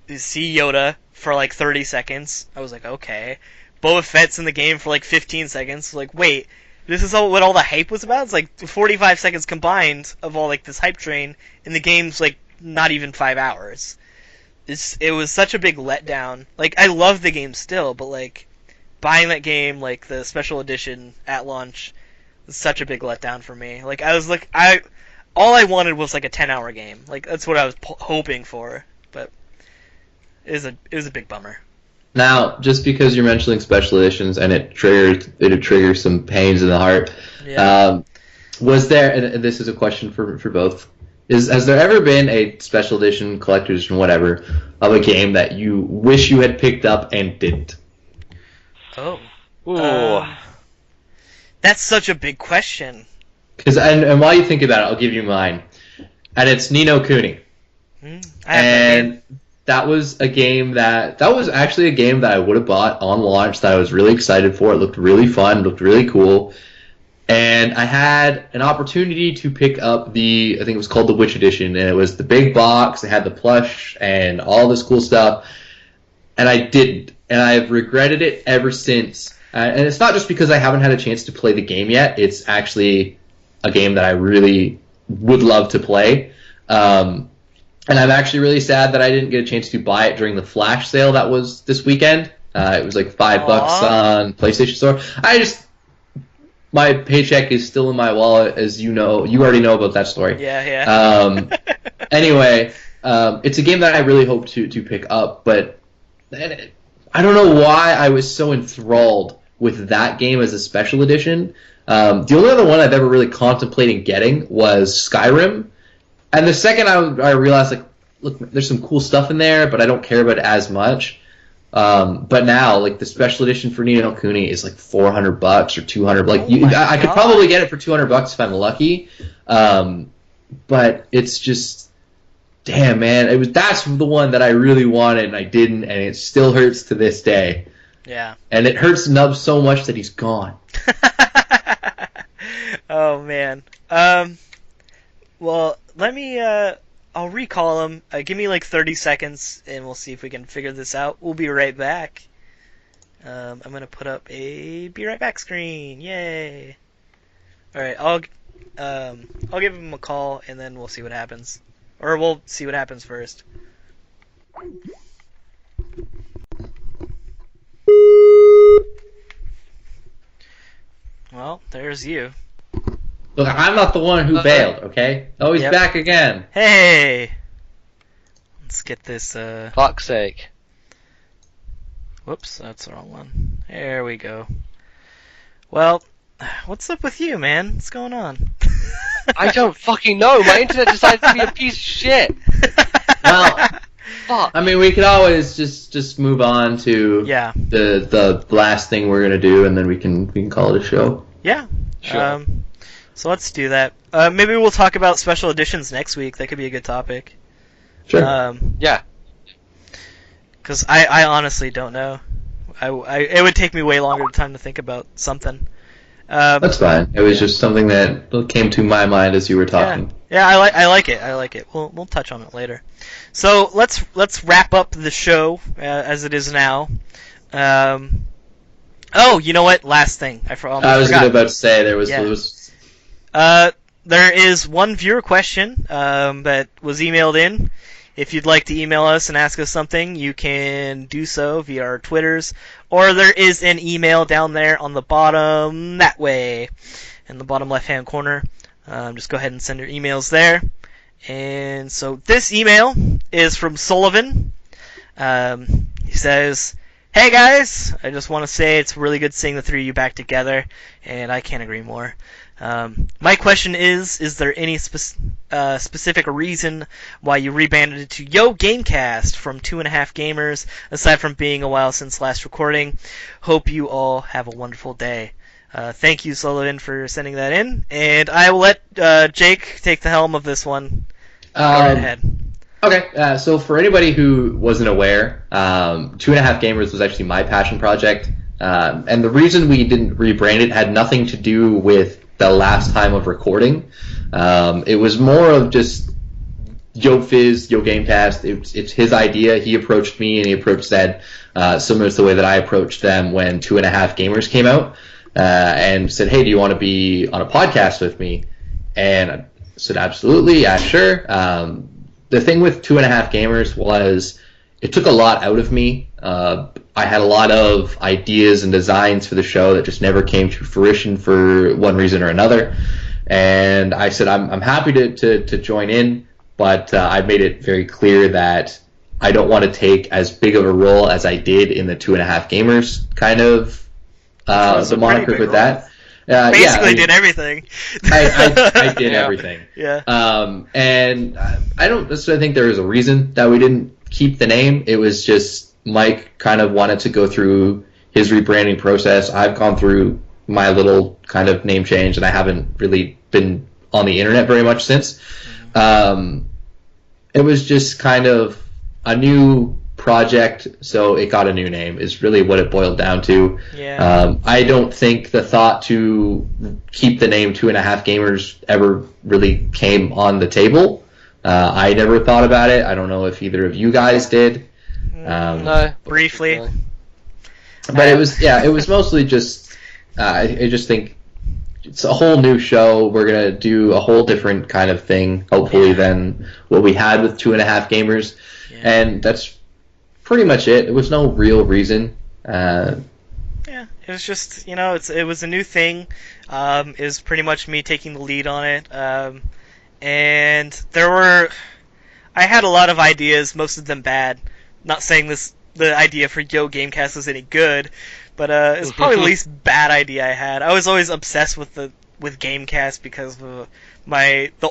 see Yoda for, 30 seconds. I was like, okay. Boba Fett's in the game for, 15 seconds. Wait, this is what all the hype was about? It's 45 seconds combined of all this hype train, and the game's not even 5 hours. It was such a big letdown. I love the game still, but buying that game, the special edition at launch, was such a big letdown for me. I was all I wanted was a 10-hour game. That's what I was hoping for, but it was a big bummer. Now, just because you're mentioning special editions and it triggers some pains in the heart, was there, and this is a question for both, has there ever been a special edition, collector's edition, whatever, of a game that you wish you had picked up and didn't? Oh. Ooh. That's such a big question. And while you think about it, I'll give you mine. And it's Ni no Kuni. And that was a game that was actually a game that I would have bought on launch, that I was really excited for. It looked really fun, looked really cool. And I had an opportunity to pick up I think it was called the Witch Edition, and it was the big box, it had the plush and all this cool stuff. And I didn't. And I've regretted it ever since. And it's not just because I haven't had a chance to play the game yet. It's actually a game that I really would love to play. And I'm actually really sad that I didn't get a chance to buy it during the flash sale that was this weekend. It was $5 on PlayStation Store. My paycheck is still in my wallet, as you know. You already know about that story. Yeah. Anyway, it's a game that I really hope to pick up, but I don't know why I was so enthralled with that game as a special edition, The only other one I've ever really contemplated getting was Skyrim. And the second I realized, like, look, there's some cool stuff in there, but I don't care about it as much. But now, like, the special edition for Ni no Kuni is like $400 or $200. Like, I could probably get it for $200 if I'm lucky. But it's just, damn, man, that's the one that I really wanted and I didn't, and it still hurts to this day. Yeah. And it hurts Nub so much that he's gone. Oh man. Well, let me. I'll recall him. Give me like 30 seconds, and we'll see if we can figure this out. We'll be right back. I'm gonna put up a be right back screen. Yay! All right, I'll give him a call, and then we'll see what happens, or we'll see what happens first. Well, there's you. Look, I'm not the one who bailed, okay? Oh, he's back again. Hey! Let's get this, Fuck's sake. Whoops, that's the wrong one. There we go. Well, what's up with you, man? What's going on? I don't fucking know. My internet decided to be a piece of shit. Well, fuck. I mean, we could always just move on to the last thing we're gonna do, and then we can call it a show. Yeah. Sure. So let's do that. Maybe we'll talk about special editions next week. That could be a good topic. Sure. Yeah. Because I honestly don't know. It would take me way longer time to think about something. That's fine. It was just something that came to my mind as you were talking. Yeah, I like it. I like it. We'll touch on it later. So let's wrap up the show as it is now. Oh, you know what? Last thing. I was about to say there was. There is one viewer question that was emailed in. If you'd like to email us and ask us something, you can do so via our Twitters, or there is an email down there on the bottom that way, in the bottom left-hand corner. Just go ahead and send your emails there. And so this email is from Sullivan. He says, "Hey guys, I just want to say it's really good seeing the three of you back together, and I can't agree more. My question is there any specific reason why you rebranded it to Yo Gamecast from 2.5 Gamers, aside from being a while since last recording? Hope you all have a wonderful day." Thank you, Sullivan, for sending that in, and I will let Jake take the helm of this one. Go right ahead. Okay, so for anybody who wasn't aware, 2.5 Gamers was actually my passion project, and the reason we didn't rebrand it had nothing to do with the last time of recording. It was more of just Yo Fizz, Yo Gamecast. It's his idea. He approached me and he approached Zed, similar to the way that I approached them when 2.5 Gamers came out, and said, "Hey, do you want to be on a podcast with me?" And I said, "Absolutely, yeah, sure." The thing with 2.5 Gamers was it took a lot out of me. I had a lot of ideas and designs for the show that just never came to fruition for one reason or another. And I said, I'm happy to join in, but I made it very clear that I don't want to take as big of a role as I did in the 2.5 Gamers kind of the moniker with that. Basically did everything. I did everything. Yeah. And I don't necessarily think there was a reason that we didn't keep the name. It was just Mike kind of wanted to go through his rebranding process. I've gone through my little kind of name change, and I haven't really been on the internet very much since. It was just kind of a new project, so it got a new name, is really what it boiled down to. Yeah. I don't think the thought to keep the name 2.5 Gamers ever really came on the table. I never thought about it. I don't know if either of you guys did. No. Briefly. But it was mostly just, I just think it's a whole new show. We're going to do a whole different kind of thing, hopefully, than what we had with 2.5 Gamers. Yeah. And that's pretty much it. It was no real reason. Yeah, it was just, it was a new thing. It was pretty much me taking the lead on it. And I had a lot of ideas, most of them bad. Not saying this, the idea for Yo Gamecast was any good, but it's probably the least bad idea I had. I was always obsessed with Gamecast because the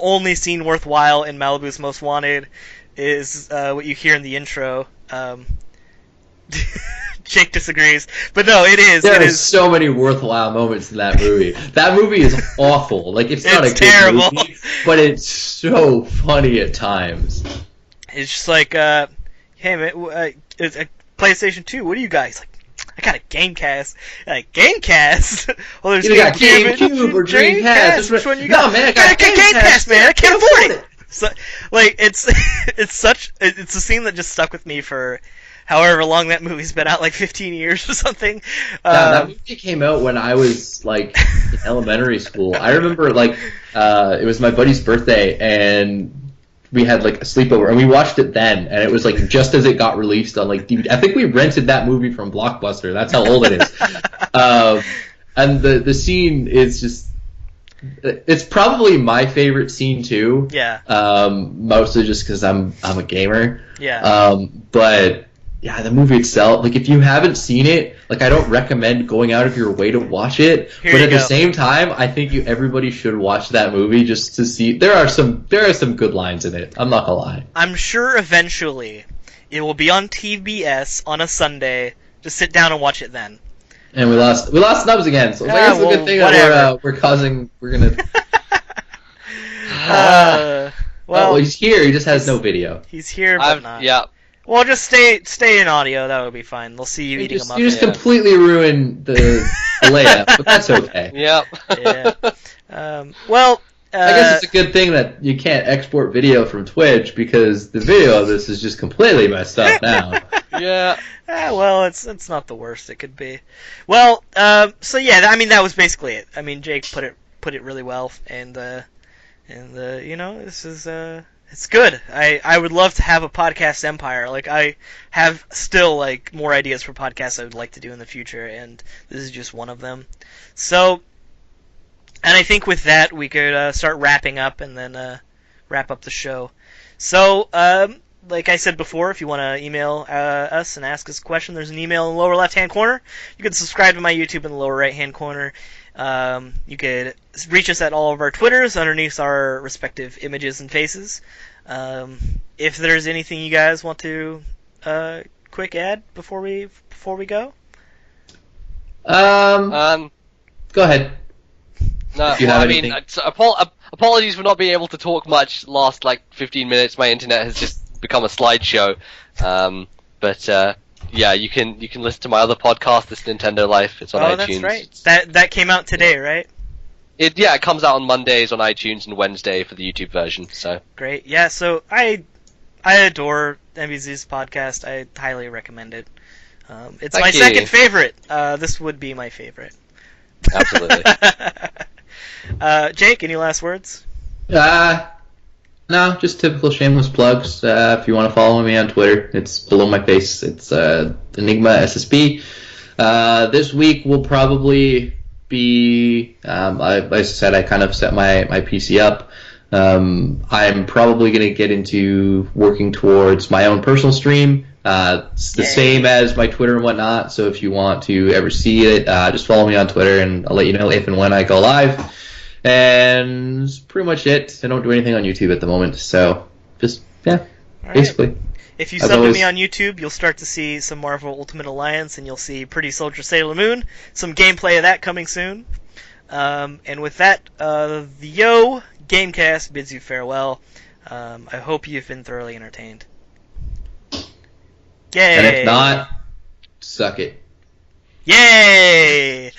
only scene worthwhile in Malibu's Most Wanted is what you hear in the intro. Jake disagrees, but no, it is. There are so many worthwhile moments in that movie. That movie is awful. Like it's not a good terrible movie, but it's so funny at times. It's just like, hey man, it's a PlayStation 2. What do you guys like? I got a Gamecast. Like Gamecast? Well, there's You got GameCube or Dreamcast. Which one you got? No, man, I got a Gamecast, man. I can't afford it. So, like, it's a scene that just stuck with me for however long that movie's been out, like 15 years or something. That movie came out when I was like in elementary school. I remember like it was my buddy's birthday and we had like a sleepover and we watched it then, and it was like just as it got released on like DVD. I think we rented that movie from Blockbuster. That's how old it is. And the scene is just. It's probably my favorite scene too. Yeah. Mostly just because I'm a gamer. Yeah. But yeah, the movie itself, like if you haven't seen it, like I don't recommend going out of your way to watch it. But at the same time, I think everybody should watch that movie just to see. There are some good lines in it. I'm not gonna lie. I'm sure eventually it will be on TBS on a Sunday. Just sit down and watch it then. And we lost Snubs again, so I guess it's a good thing that we're gonna. Well, he's here. He just has no video. He's here, but not. Yeah. Well, just stay in audio. That'll be fine. They'll see you eating them up. You just completely ruined the layout, but that's okay. Yep. Yeah. Well. I guess it's a good thing that you can't export video from Twitch because the video of this is just completely messed up now. Yeah. Well, it's not the worst it could be. Well, so yeah, I mean that was basically it. I mean Jake put it really well, and you know this is it's good. I would love to have a podcast empire. Like I have still like more ideas for podcasts I would like to do in the future, and this is just one of them. So. And I think with that, we could start wrapping up and then wrap up the show. So, like I said before, if you want to email us and ask us a question, there's an email in the lower left-hand corner. You can subscribe to my YouTube in the lower right-hand corner. You could reach us at all of our Twitters underneath our respective images and faces. If there's anything you guys want to quick add before we go? Go ahead. No, well, I mean, apologies for not being able to talk much last, 15 minutes. My internet has just become a slideshow. But yeah, you can listen to my other podcast, This Nintendo Life. It's on iTunes. Oh, that's right. That came out today, right? It comes out on Mondays on iTunes and Wednesday for the YouTube version. So great. Yeah, so I adore NBZ's podcast. I highly recommend it. It's my second favorite. This would be my favorite. Absolutely. Jake, any last words? No, just typical shameless plugs. If you want to follow me on Twitter, it's below my face. It's Enigma SSB. This week will probably be. Like I said, I kind of set my PC up. I'm probably going to get into working towards my own personal stream. It's the same as my Twitter and whatnot, so if you want to ever see it, just follow me on Twitter and I'll let you know if and when I go live. And that's pretty much it. I don't do anything on YouTube at the moment, so just, basically. If you sub to me on YouTube, you'll start to see some Marvel Ultimate Alliance, and you'll see Pretty Soldier Sailor Moon, some gameplay of that coming soon. And with that, the Yo Gamecast bids you farewell. I hope you've been thoroughly entertained. Yay! And if not, suck it. Yay!